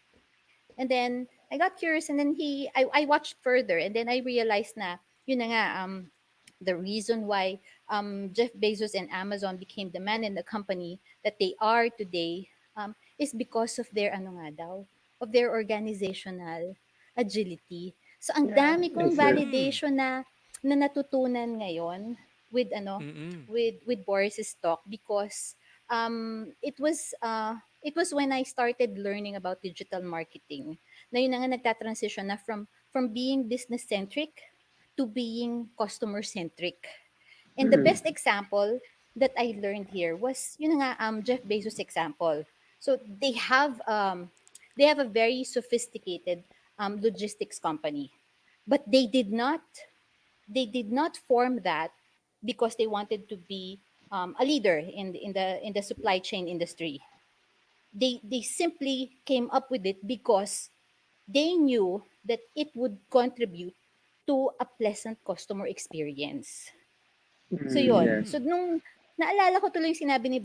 And then I got curious, and then I watched further, and then I realized na yun na nga the reason why Jeff Bezos and Amazon became the man in the company that they are today is because of their ano nga daw of their organizational agility. So ang Yeah, dami kong that's it. Mm. validation na natutunan ngayon with Mm-mm. with Boris's talk, because it was when I started learning about digital marketing na yun na nga nagta-transition na from being business centric to being customer centric. And the Mm. best example that I learned here was yun na nga Jeff Bezos example. So they have a very sophisticated logistics company, but they did not form that because they wanted to be a leader in the supply chain industry. They simply came up with it because they knew that it would contribute to a pleasant customer experience. So Mm, yon. yes. So nung naalala ko tuloy yung sinabi ni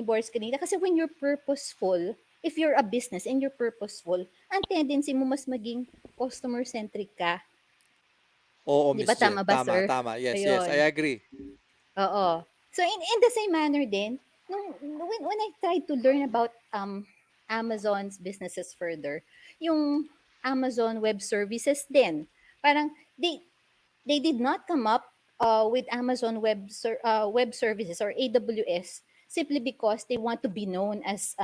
Boris kanina, kasi when you're purposeful, if you're a business and you're purposeful, ang tendency mo mas maging customer centric ka. Oo, 'Di Miss ba Jen. tama ba, Tama, sir? tama. Yes, yes. I Ayun. agree. Oo. So in the same manner din, when I tried to learn about Amazon's businesses further, yung Amazon Web Services din, parang they did not come up with Amazon Web Services or AWS simply because they want to be known as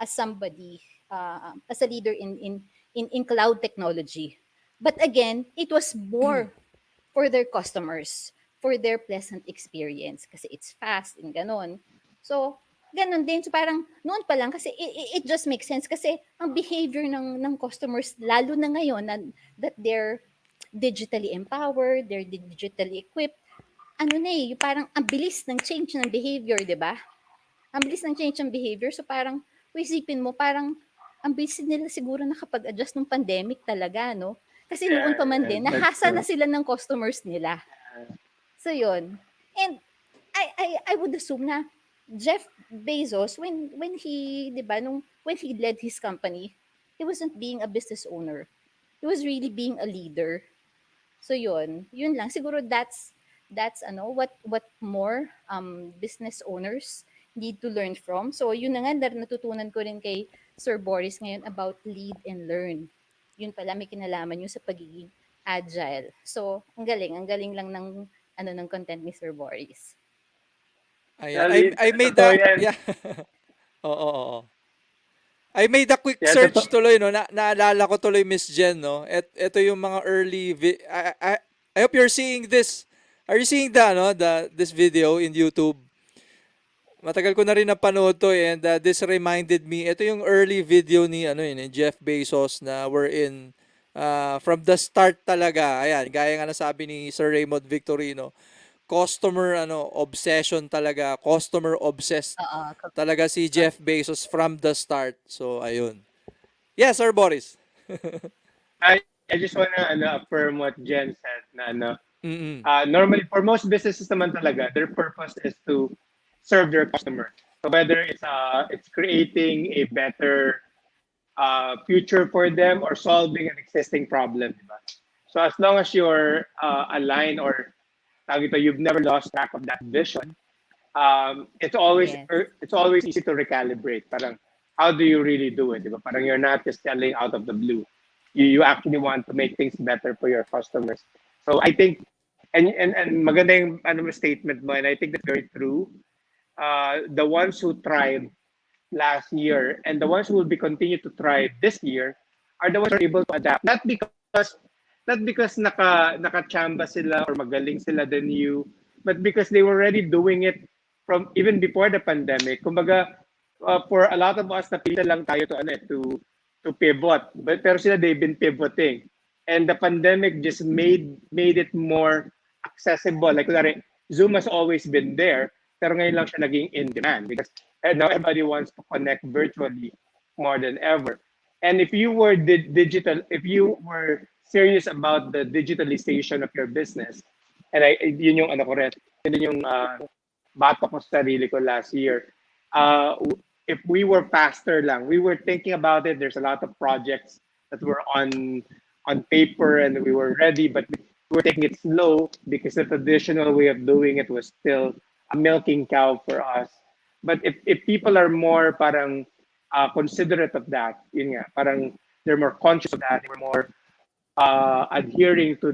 somebody as a leader in cloud technology. But again, it was more for their customers, for their pleasant experience kasi it's fast and ganon. So, ganon din. So, parang noon pa lang kasi it just makes sense kasi ang behavior ng customers lalo na ngayon that they're digitally empowered, they're digitally equipped. Ano na yung parang ang bilis ng change ng behavior, 'di ba? Ang bilis ng change ng behavior. So parang kung isipin mo, parang ang bilis nila siguro nakapag-adjust ng pandemic talaga, no? Kasi noon pa man Yeah, din, that's nahasa na true. sila ng customers nila. So yun. And I would assume na Jeff Bezos, when he, di ba, when he led his company, he wasn't being a business owner. He was really being a leader. So yun lang. Siguro that's what more business owners need to learn from. So yun na nga natutunan ko rin kay Sir Boris ngayon about lead and learn. Yun pala may kinalaman yun sa pagiging agile. So ang galing lang ng content ni Sir Boris. Ayan. Well, I made totoo the yan. yeah. Oo, oo, oo. I made a quick Yeah, search totoo. tuloy, no. Naalala ko tuloy, Miss Jen, no. Ito yung mga early I hope you're seeing this. Are you seeing this video in YouTube? Matagal ko na rin napanood to, and this reminded me. Ito yung early video ni Jeff Bezos na we're in from the start talaga. Ayan, gaya nga na sabi ni Sir Raymond Victorino, customer obsession talaga, customer obsessed Oo. talaga si Jeff Bezos from the start. So ayun. Yes, Sir Boris. I just wanna affirm what Jen said na Mm-mm. normally for most businesses naman talaga, their purpose is to serve their customer. So whether it's creating a better future for them or solving an existing problem, di ba? So as long as you're aligned or tawag ito, you've never lost track of that vision, Yes. it's always easy to recalibrate. Parang how do you really do it? Di ba? Parang you're not just telling out of the blue. You actually want to make things better for your customers. So I think and maganda yung statement mo, and I think that's very true. The ones who tried last year and the ones who will be continue to try this year are the ones who are able to adapt. Not because nakachamba sila or magaling sila than you, but because they were already doing it from even before the pandemic. Kumbaga, for a lot of us, napilitan lang tayo to pivot. But pero sila, they've been pivoting. And the pandemic just made it more accessible. Like, kunwari, Zoom has always been there, pero ngayon lang siya naging in demand because now everybody wants to connect virtually more than ever. And if you were digital, if you were serious about the digitalization of your business, and yun yung ano ko rin, yun yung bato ko sa sarili ko last year. If we were faster lang, we were thinking about it. There's a lot of projects that were on paper and we were ready, but we were taking it slow because the traditional way of doing it was still a milking cow for us. But if people are more parang considerate of that, yun nga, parang they're more conscious of that, they're more adhering to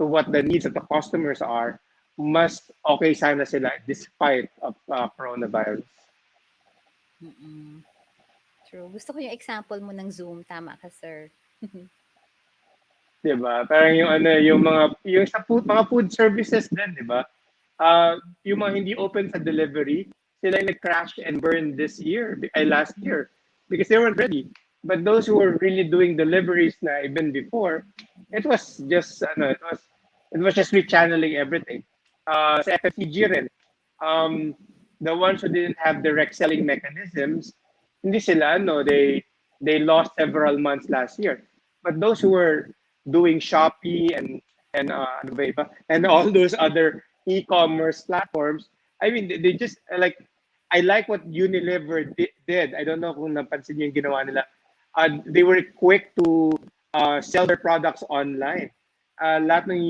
what the needs of the customers are, mas okay sana sila despite of coronavirus. Mm-mm. True. Gusto ko yung example mo ng Zoom. Tama ka, sir. Diba? Parang yung ano, yung sa mga food services din, diba? Yung mga hindi open sa delivery, sila yung nag-crash and burn last year, because they weren't ready. But those who were really doing deliveries na even before, it was just rechanneling everything. Sa FFCG rin, the ones who didn't have direct selling mechanisms, hindi sila, they lost several months last year. But those who were doing Shopee and ano ba iba, and all those other e-commerce platforms, I mean, they just like, I like what Unilever did. I don't know kung napansin niyo yung ginawa nila. They were quick to sell their products online. Lahat ng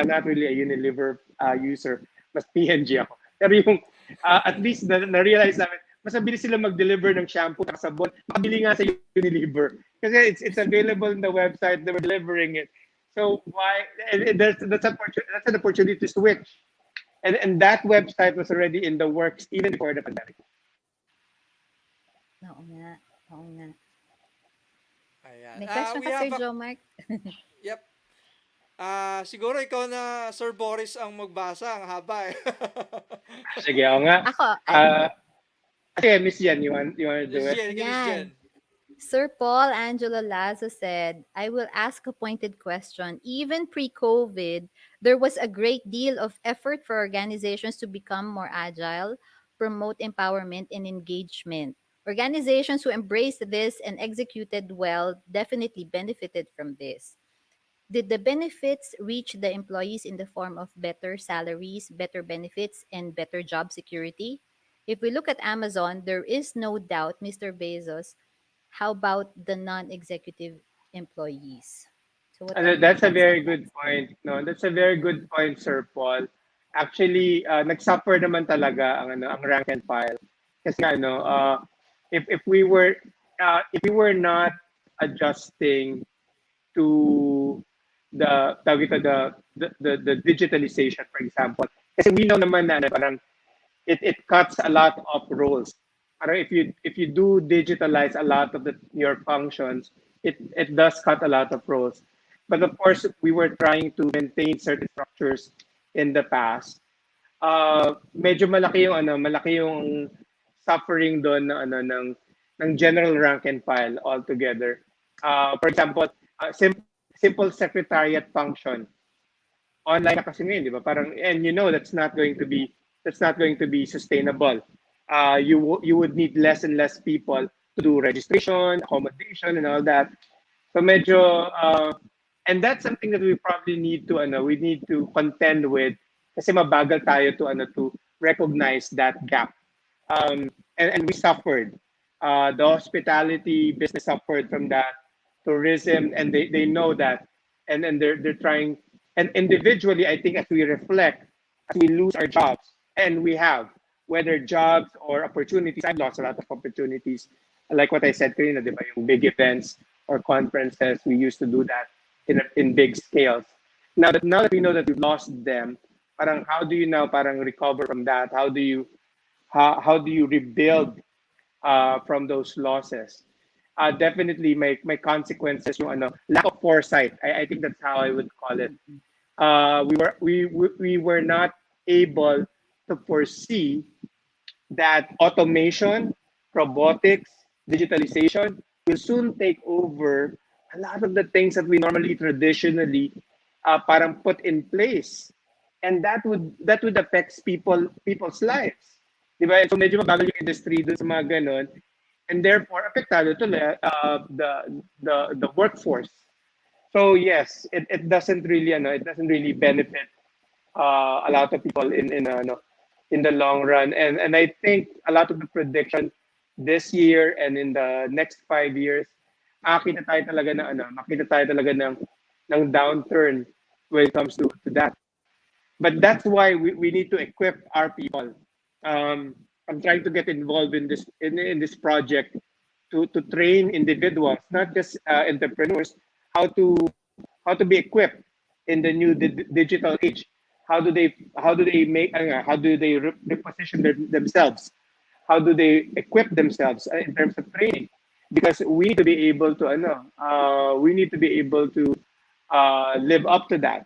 not really a Unilever user, mas PNG ako. Pero yung at least na-realize namin, mas mabilis sila mag-deliver ng shampoo at sabon. Makabili nga sa Unilever. Kasi it's available in the website, they were delivering it. So why? That's an opportunity to switch. And that website was already in the works even before the pandemic. Oo nga. Oo nga. Ayan. May question We ka, Sir have a, Joe Mark? yep. Siguro ikaw na, Sir Boris, ang magbasa. Ang haba eh. Sige, ako nga. Ako, Okay, Miss Jen, you want to do Miss it? Jen, Miss Jen. Sir Paul Angelo Lazo said, I will ask a pointed question. Even pre-COVID, there was a great deal of effort for organizations to become more agile, promote empowerment and engagement. Organizations who embraced this and executed well definitely benefited from this. Did the benefits reach the employees in the form of better salaries, better benefits, and better job security? If we look at Amazon, there is no doubt Mr. Bezos. How about the non-executive employees? So what are your That's a thoughts very on that? good point. No, that's a very good point, Sir Paul. Actually, nagsuffer naman talaga ang rank and file. Kasi if we were not adjusting to the digitalization, for example. Kasi we know naman na parang it cuts a lot of roles. Parang if you do digitalize a lot of your functions, it does cut a lot of roles. But of course, we were trying to maintain certain structures in the past. Medyo malaki yung suffering doon ng general rank and file altogether. For example, simple secretariat function. Online na kasi ngayon, di ba? Parang, and that's not going to be sustainable. You would need less and less people to do registration, accommodation, and all that. So medyo and that's something that we probably need to contend with kasi mabagal tayo to recognize that gap. And we suffered. The hospitality business suffered from that, tourism, and they know that, and they're trying. And individually, I think as we reflect, as we lose our jobs, and we have, whether jobs or opportunities, I've lost a lot of opportunities. Like what I said, Karina, diba, yung big events or conferences, we used to do that in big scales. Now that we know that we've lost them, parang how do you now parang recover from that? How do you rebuild from those losses? Definitely my consequences yung lack of foresight. I think that's how I would call it. We were not able to foresee that automation, robotics, digitalization will soon take over a lot of the things that we normally traditionally parang put in place. And that would affect people's lives. Di ba? So medyo mabagal yung industry dun sa mga ganon. And therefore, apektado to the workforce. So yes, it doesn't really benefit a lot of people in the long run. And I think a lot of the prediction this year and in the next 5 years, makita tayo talaga ng downturn when it comes to that. But that's why we need to equip our people. I'm trying to get involved in this project to train individuals, not just entrepreneurs, how to how to be equipped in the new digital age. How do they reposition themselves? How do they equip themselves in terms of training? Because we need to be able to live up to that.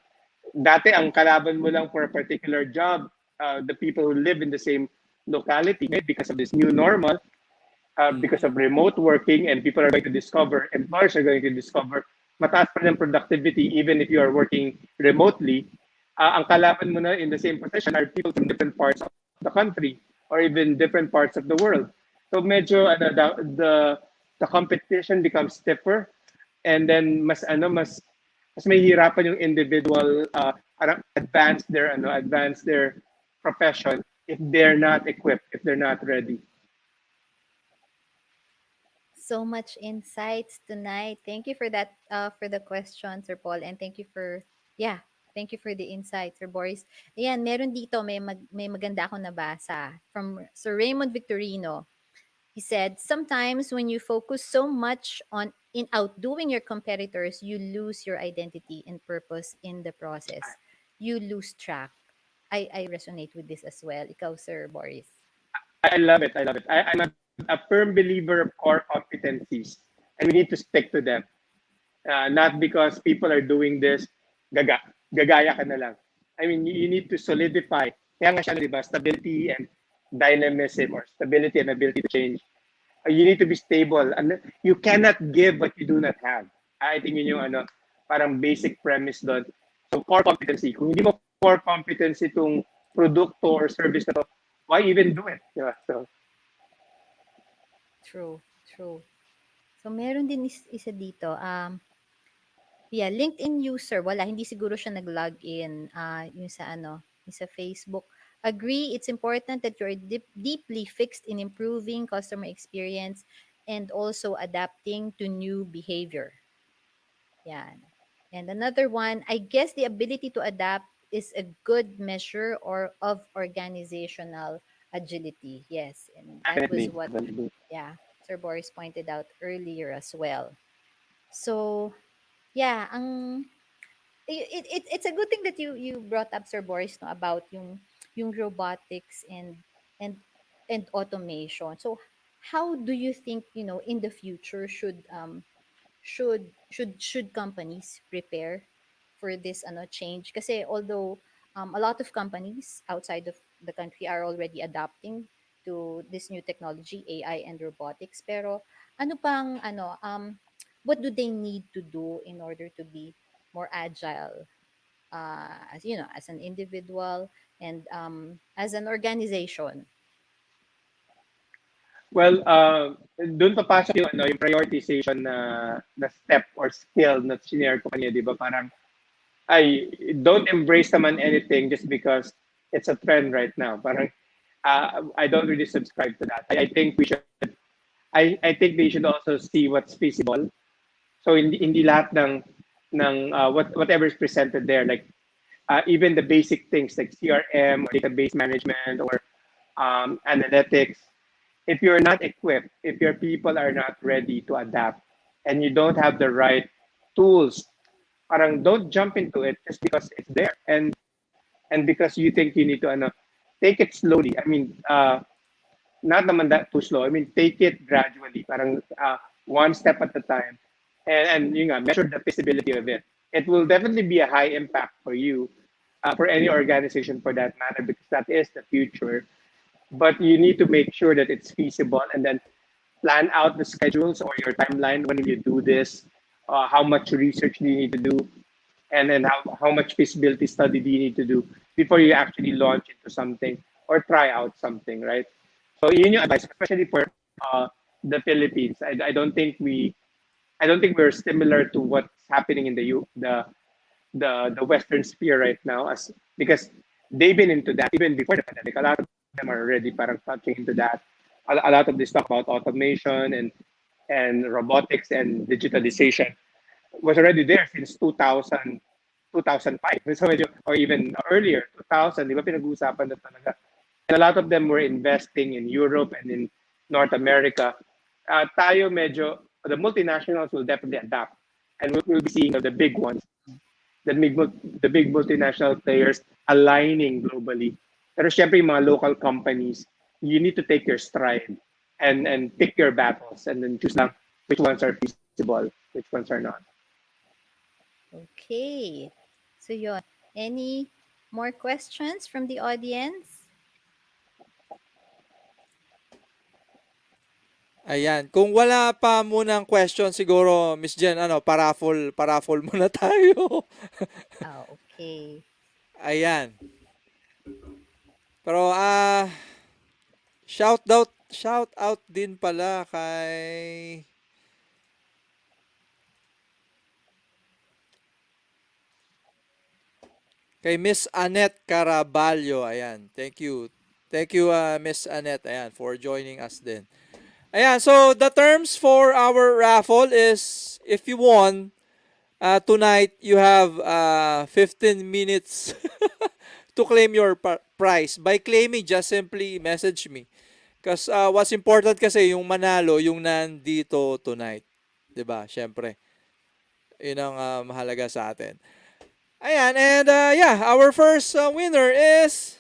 Dati ang kalaban mo lang for a particular job, the people who live in the same locality, because of this new normal, because of remote working, and employers are going to discover mataas pa ng productivity even if you are working remotely. Ang kalaban mo na in the same position are people from different parts of the country or even different parts of the world. So medyo the competition becomes stiffer, and then mas mahihirapan yung individual advance their profession if they're not equipped, if they're not ready. So much insights tonight. Thank you for that, for the question, Sir Paul, and thank you for the insight, Sir Boris. Ayan, meron dito, may maganda akong nabasa from Sir Raymond Victorino. He said, sometimes when you focus so much on in outdoing your competitors, you lose your identity and purpose in the process. You lose track. I resonate with this as well. Ikaw, Sir Boris. I love it. I'm a firm believer of core competencies, and we need to stick to them. Not because people are doing this, gagaya ka na lang. I mean, you need to solidify. Kaya nga siya, di ba, stability and dynamism, or stability and ability to change. You need to be stable. And you cannot give what you do not have. I think yun yung parang basic premise doon. So core competency. Kung hindi mo core competency itong produkto or service na to, why even do it? Yeah, so True, true. So, meron din isa dito. LinkedIn user, wala, hindi siguro siya nag-login, yung sa Facebook. Agree, it's important that you're deeply fixed in improving customer experience and also adapting to new behavior. Yan. And another one, I guess the ability to adapt is a good measure of organizational agility. Yes, and that was what definitely. Sir Boris pointed out earlier as well. So, yeah, it's a good thing that you brought up, Sir Boris, no, about yung robotics and and automation. So, how do you think, in the future should companies prepare for this change? Kasi although a lot of companies outside of the country are already adapting to this new technology, AI and robotics, pero ano pang what do they need to do in order to be more agile, as an individual and as an organization? Well, doon papasok yung prioritization na step or skill na senior ko kanina, di ba? Parang, I don't embrace naman anything just because it's a trend right now. Parang, I don't really subscribe to that. I think I think they should also see what's feasible. So hindi lahat ng whatever is presented there, like even the basic things like CRM or database management or analytics, if you're not equipped, if your people are not ready to adapt, and you don't have the right tools, parang don't jump into it just because it's there, and because you think you need to take it slowly. I mean, not naman that too slow. I mean, take it gradually, parang one step at a time, and measure the feasibility of it. It will definitely be a high impact for you, for any organization for that matter, because that is the future. But you need to make sure that it's feasible and then plan out the schedules or your timeline. When will you do this? How much research do you need to do? And then how much feasibility study do you need to do before you actually launch into something or try out something, right? So yun yung advice, especially for uh, the Philippines. I don't think we're similar to what's happening in the Western sphere right now, as because they've been into that even before the pandemic. A lot of them are already parang touching into that. A lot of this talk about automation and robotics and digitalization was already there since 2000, 2005. So medyo, or even earlier, 2000, di ba pinag-uusapan na talaga. And a lot of them were investing in Europe and in North America. Tayo medyo, the multinationals will definitely adapt. And we'll be seeing the big ones, the big multinational players aligning globally. Pero syempre yung mga local companies, you need to take your stride and pick your battles and then choose lang which ones are feasible, which ones are not. Okay. So yun. Any more questions from the audience? Ayan. Kung wala pa munang question, siguro, Miss Jen, paraffle muna tayo. Okay. Ayan. Pero, shout out din pala kay Miss Annette Caraballo. Ayan. Thank you. Thank you, Miss Annette, ayan, for joining us din. Ayan, so the terms for our raffle is if you won tonight, you have 15 minutes to claim your prize. By claiming, just simply message me. Because what's important kasi yung manalo, yung nandito tonight. 'Di ba? Syempre. Yun ang mahalaga sa atin. Ayan, and yeah, our first winner is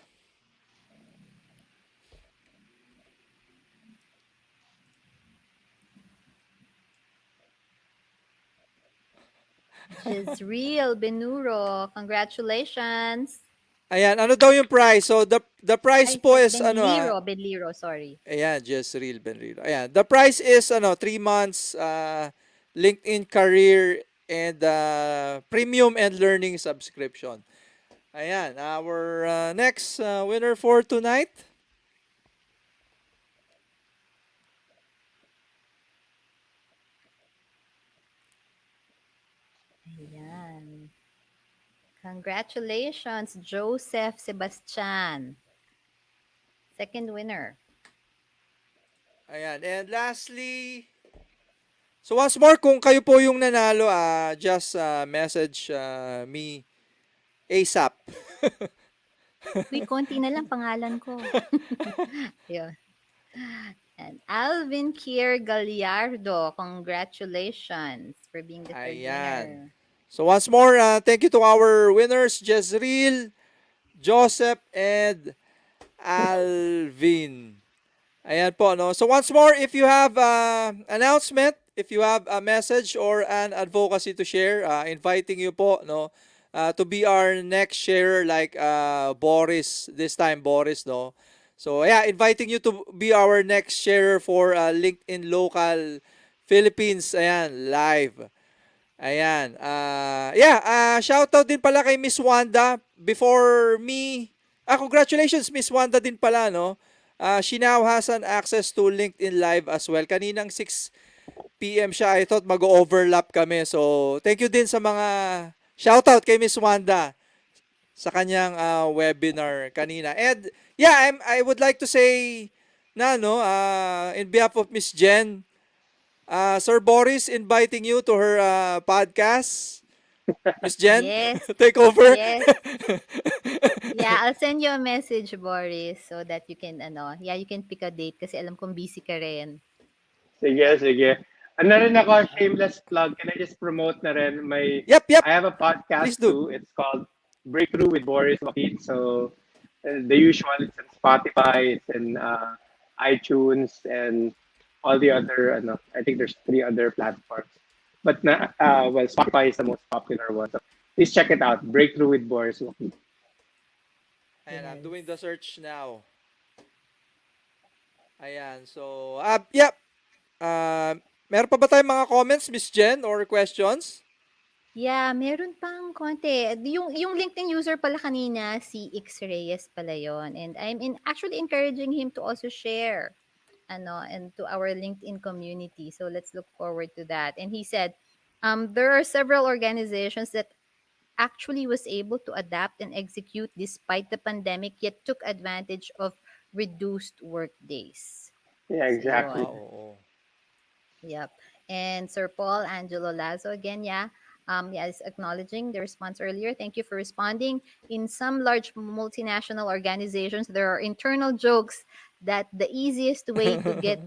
Jezreel Benuro, congratulations. ayan, ano daw yung prize? So the prize Ay, po is Benliro, sorry. ayan, just real Benrilo. Ayan, the price is 3 months LinkedIn career and premium and learning subscription. Ayan, our next winner for tonight. Ayan. Congratulations, Joseph Sebastian. Second winner. Ayan, and lastly, so once more, kung kayo po yung nanalo, just message me ASAP. Uy, konti na lang pangalan ko. Yun. And Alvin Kier Gallardo, congratulations for being the third Ayan. winner. So once more, thank you to our winners, Jezreel, Joseph, and Alvin. Ayan po, no? So once more, if you have announcement, if you have a message or an advocacy to share, inviting you po, no? To be our next sharer like Boris, this time Boris, no? So yeah, inviting you to be our next sharer for LinkedIn Local Philippines, ayan, live. Ayan. Yeah, shout out din pala kay Miss Wanda before me. Congratulations Miss Wanda din pala, no? She now has an access to LinkedIn Live as well. Kaninang 6 p.m. siya. I thought mag-overlap kami. So, thank you din sa mga shout out kay Miss Wanda sa kanyang webinar kanina. And yeah, I would like to say na no, in behalf of Miss Jen, Sir Boris inviting you to her podcast. Miss Jen, Yes. take over. Yes. Yeah, I'll send you a message, Boris, so that you can, you can pick a date kasi alam kong busy ka rin. Sige, sige. Ano rin ako, shameless plug. Can I just promote na rin my... Yep. I have a Please podcast do. too. It's called Breakthrough with Boris Joaquin. So the usual, it's in Spotify, it's in iTunes, and all the other, I think there's 3 other platforms. But well, Spotify is the most popular one. So please check it out. Breakthrough with Boris Joaquin. Ayan, I'm doing Yes. the search now. Ayan, so, yep. Meron pa ba tayong mga comments, Miss Jen, or questions? Yeah, meron pang konti. Yung LinkedIn user pala kanina, si X Reyes pala yon. And actually encouraging him to also share and to our LinkedIn community. So let's look forward to that. And he said, there are several organizations that actually was able to adapt and execute despite the pandemic, yet took advantage of reduced work days. Yeah, So exactly. yun. Oo. Yep. And Sir Paul Angelo Lazo again, yeah. Yeah, is acknowledging the response earlier. Thank you for responding. In some large multinational organizations, there are internal jokes that the easiest way to get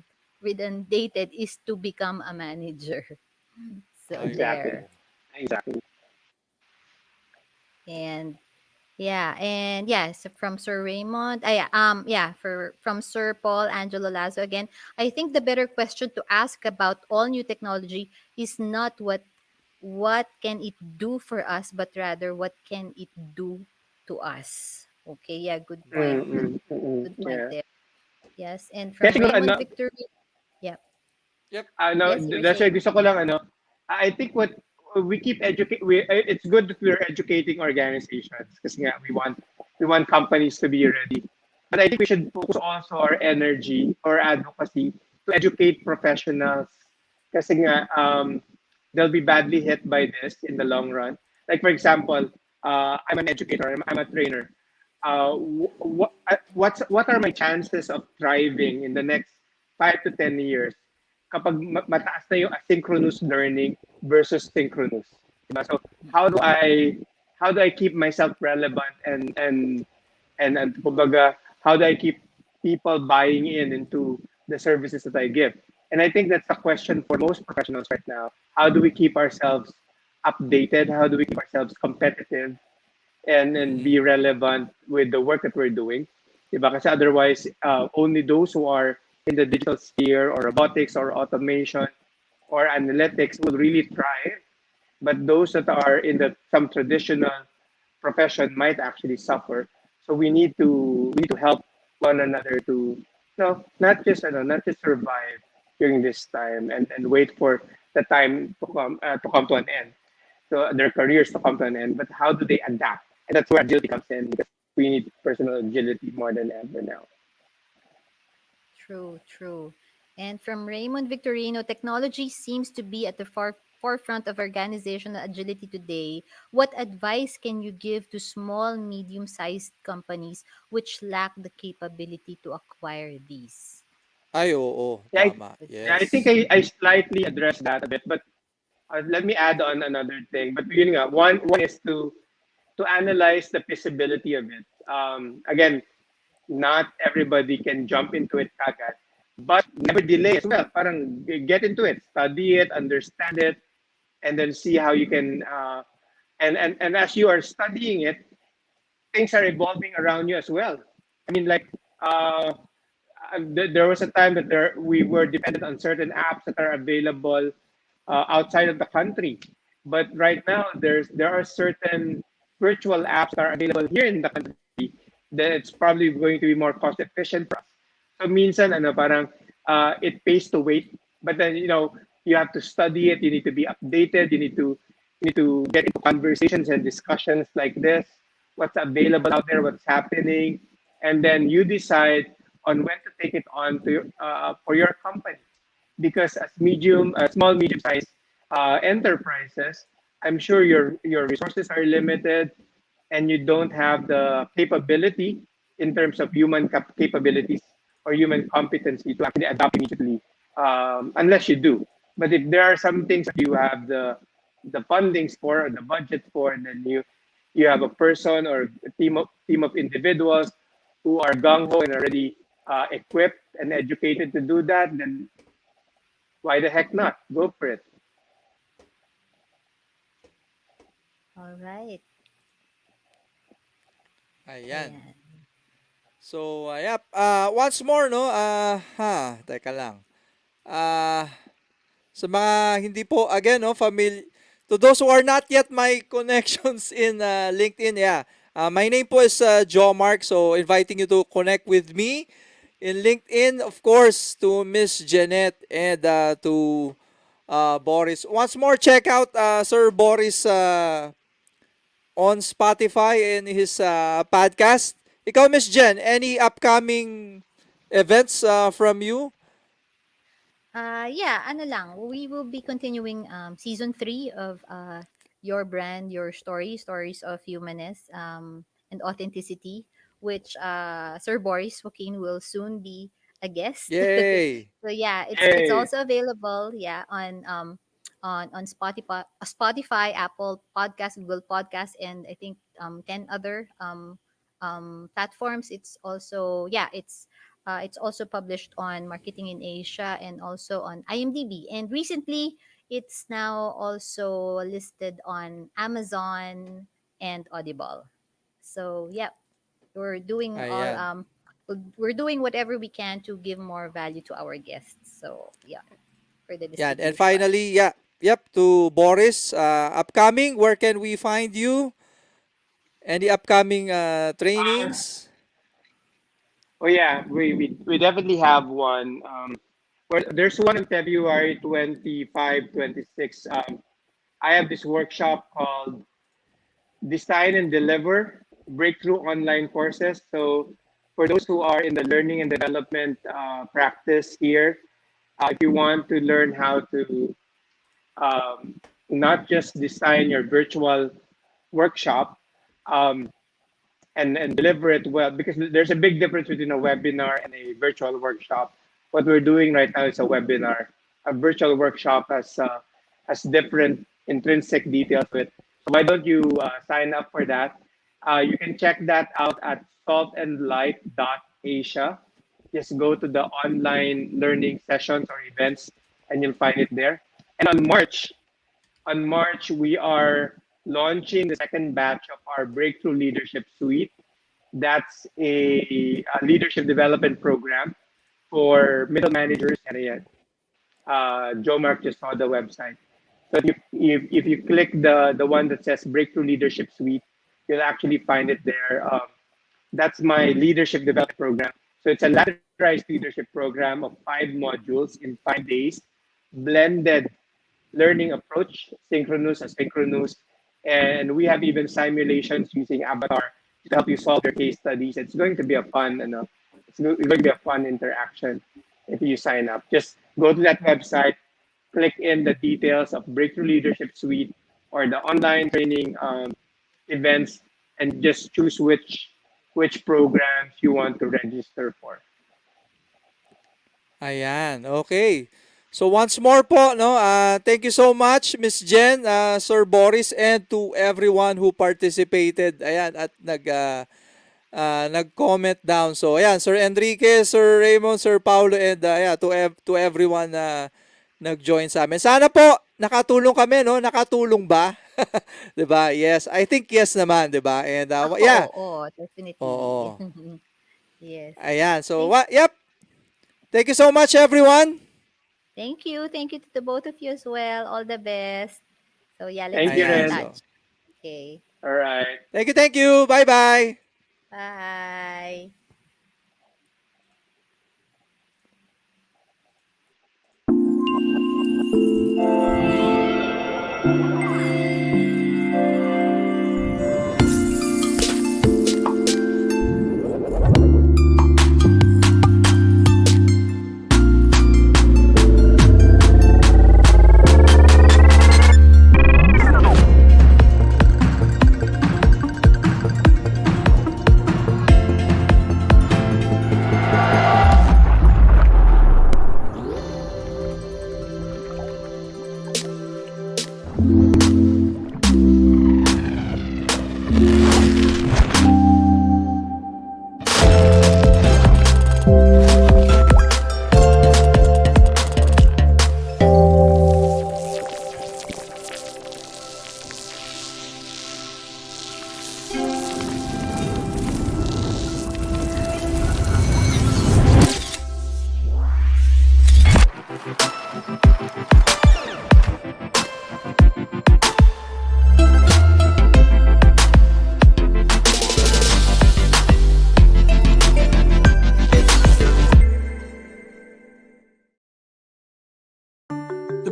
redundated is to become a manager. So Ay, Exactly. there. oo. Exactly. And so from Sir Raymond, for from Sir Paul Angelo Lazo again, I think the better question to ask about all new technology is not what can it do for us, but rather what can it do to us. Okay, yeah, good point. Good point Yeah. there. Yes, and Kaya from siguro, Raymond Victory, yeah, Yep. no, yes, you were that's why saying. gusto ko lang, I think what we keep it's good that we're educating organizations kasi nga we want companies to be ready. But I think we should focus also our energy or advocacy to educate professionals kasi nga they'll be badly hit by this in the long run. Like for example, I'm an educator, I'm a trainer. What are my chances of thriving in the next 5 to 10 years kapag mataas na yung asynchronous learning versus synchronous. Diba? So how do I keep myself relevant and kumbaga, how do I keep people buying into the services that I give? And I think that's a question for most professionals right now. How do we keep ourselves updated? How do we keep ourselves competitive and be relevant with the work that we're doing? Diba? Kasi otherwise, only those who are in the digital sphere or robotics or automation or analytics will really thrive. But those that are in some traditional profession might actually suffer. So we need to help one another to not just survive during this time and wait for the time to come to an end. So their careers to come to an end, but how do they adapt? And that's where agility comes in because we need personal agility more than ever now. True, true. And from Raymond Victorino, technology seems to be at the forefront of organizational agility today. What advice can you give to small, medium sized companies which lack the capability to acquire these? Ay, oo. Yeah, Tama. Good I question. think Yes. I slightly addressed that a bit, but let me add on another thing. But yun nga, one is to analyze the feasibility of it. Again, not everybody can jump into it kagad, but never delay as well. Parang get into it, study it, understand it, and then see how you can. And as you are studying it, things are evolving around you as well. I mean, like there was a time that we were dependent on certain apps that are available outside of the country. But right now, there are certain virtual apps that are available here in the country that it's probably going to be more cost efficient for us. So minsan parang it pays to wait, but then you have to study it. You need to be updated. You need to get into conversations and discussions like this. What's available out there? What's happening? And then you decide on when to take it on for your company because as small, medium-sized enterprises, I'm sure your resources are limited, and you don't have the capability in terms of human capabilities or human competency to actually adapt immediately, unless you do. But if there are some things that you have the fundings for or the budget for, and then you have a person or a team of individuals who are gung ho and already equipped and educated to do that, then why the heck not? Go for it. All right. Ayan. Ayan. So, yep. Once more, no? Teka lang. Ah, sa mga hindi po, again, no, to those who are not yet my connections in LinkedIn, yeah. My name po is Joe Mark, so inviting you to connect with me in LinkedIn, of course, to Miss Jeanette and to Boris. Once more, check out Sir Boris on Spotify and his podcast. Ikaw, Miss Jen, any upcoming events from you? Yeah, ano lang, we will be continuing season 3 of Your Brand, Your Story, Stories of Humanist and Authenticity, which Sir Boris Joaquin will soon be a guest. Yay! So yeah, it's Hey. also available, yeah, on Spotify, Apple Podcast, Google Podcast, and I think 10 other platforms. It's also published on Marketing in Asia and also on IMDb. And recently, it's now also listed on Amazon and Audible. So yeah, we're doing all Ayan. we're doing whatever we can to give more value to our guests. So yeah, for the Yan. And distribution. finally, yeah, yep, to Boris, upcoming, where can we find you? Any upcoming trainings? Oh yeah, we definitely have one. There's one in February 25, 26. I have this workshop called Design and Deliver Breakthrough Online Courses. So for those who are in the learning and development practice here, if you want to learn how to not just design your virtual workshop, um, and deliver it well, because there's a big difference between a webinar and a virtual workshop. What we're doing right now is a webinar. A virtual workshop has different intrinsic details to it. So why don't you sign up for that? You can check that out at saltandlight.asia. Just go to the online learning sessions or events, and you'll find it there. And on March, we are launching the second batch of our Breakthrough Leadership Suite. That's a leadership development program for middle managers. And Joe Mark just saw the website. So if you click the one that says Breakthrough Leadership Suite, you'll actually find it there. That's my leadership development program. So it's a ladderized leadership program of 5 modules in 5 days, blended learning approach, synchronous, asynchronous, and we have even simulations using Avatar to help you solve your case studies. It's going to be a fun, it's going to be a fun interaction if you sign up. Just go to that website, click in the details of Breakthrough Leadership Suite or the online training events, and just choose which programs you want to register for. Ayan, okay. So once more po, no, thank you so much, Miss Jen, Sir Boris, and to everyone who participated. Ayan, at nag-comment down. So ayan, Sir Enrique, Sir Raymond, Sir Paulo, and yeah, to everyone na nag-join sa amin. Sana po nakatulong kami, no? Nakatulong ba? 'Di ba? Yes, I think yes naman, 'di ba? And yeah. Oo, definitely. Oo. Yes. Ayan. So, Thank yep. Thank you so much, everyone. Thank you. Thank you to the both of you as well. All the best. So yeah, let's Thank you, keep in Ayan. Ren. So, touch. Okay. All right. thank you, thank you. Bye-bye. Bye.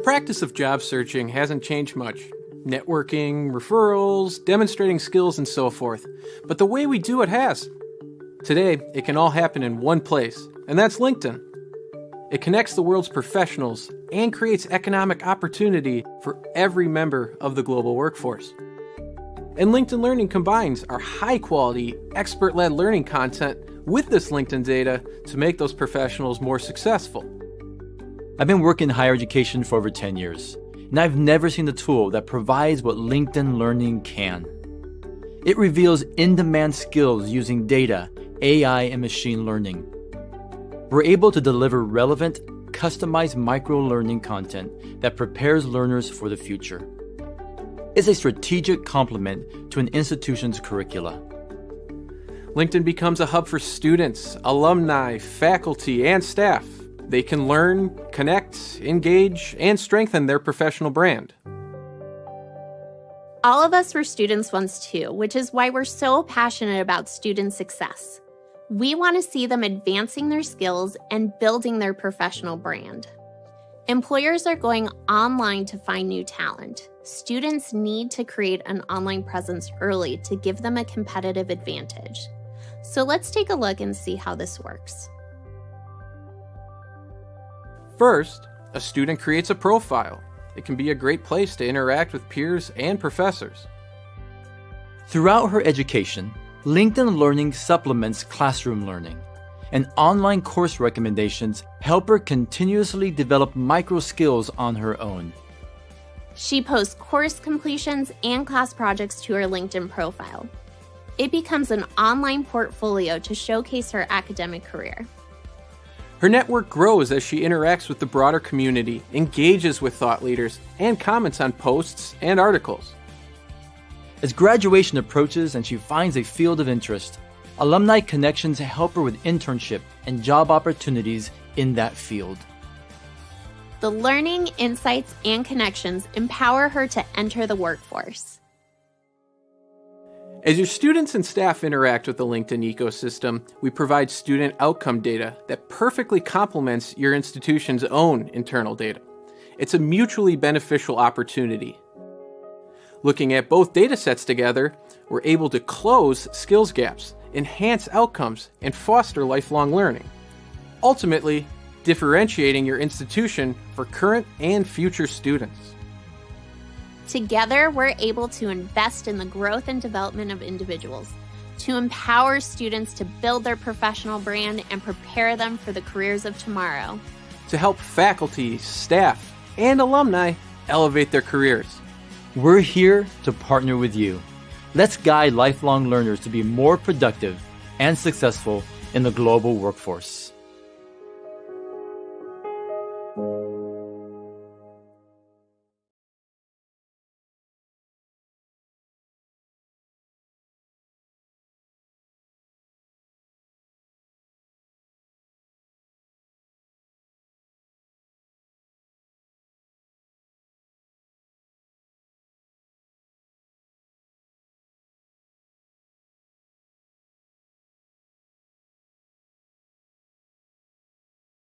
practice of job searching hasn't changed much. Networking, referrals, demonstrating skills, and so forth. But the way we do it has. Today, it can all happen in one place, and that's LinkedIn. It connects the world's professionals and creates economic opportunity for every member of the global workforce. And LinkedIn Learning combines our high-quality, expert-led learning content with this LinkedIn data to make those professionals more successful. I've been working in higher education for over 10 years, and I've never seen a tool that provides what LinkedIn Learning can. It reveals in-demand skills using data, AI, and machine learning. We're able to deliver relevant, customized micro-learning content that prepares learners for the future. It's a strategic complement to an institution's curricula. LinkedIn becomes a hub for students, alumni, faculty, and staff. They can learn, connect, engage, and strengthen their professional brand. All of us were students once too, which is why we're so passionate about student success. We want to see them advancing their skills and building their professional brand. Employers are going online to find new talent. Students need to create an online presence early to give them a competitive advantage. So let's take a look and see how this works. First, a student creates a profile. It can be a great place to interact with peers and professors. Throughout her education, LinkedIn Learning supplements classroom learning, and online course recommendations help her continuously develop micro skills on her own. She posts course completions and class projects to her LinkedIn profile. It becomes an online portfolio to showcase her academic career. Her network grows as she interacts with the broader community, engages with thought leaders, and comments on posts and articles. As graduation approaches and she finds a field of interest, alumni connections help her with internship and job opportunities in that field. The learning, insights, and connections empower her to enter the workforce. As your students and staff interact with the LinkedIn ecosystem, we provide student outcome data that perfectly complements your institution's own internal data. It's a mutually beneficial opportunity. Looking at both data sets together, we're able to close skills gaps, enhance outcomes, and foster lifelong learning. Ultimately, differentiating your institution for current and future students. Together, we're able to invest in the growth and development of individuals, to empower students to build their professional brand and prepare them for the careers of tomorrow. To help faculty, staff, and alumni elevate their careers. We're here to partner with you. Let's guide lifelong learners to be more productive and successful in the global workforce.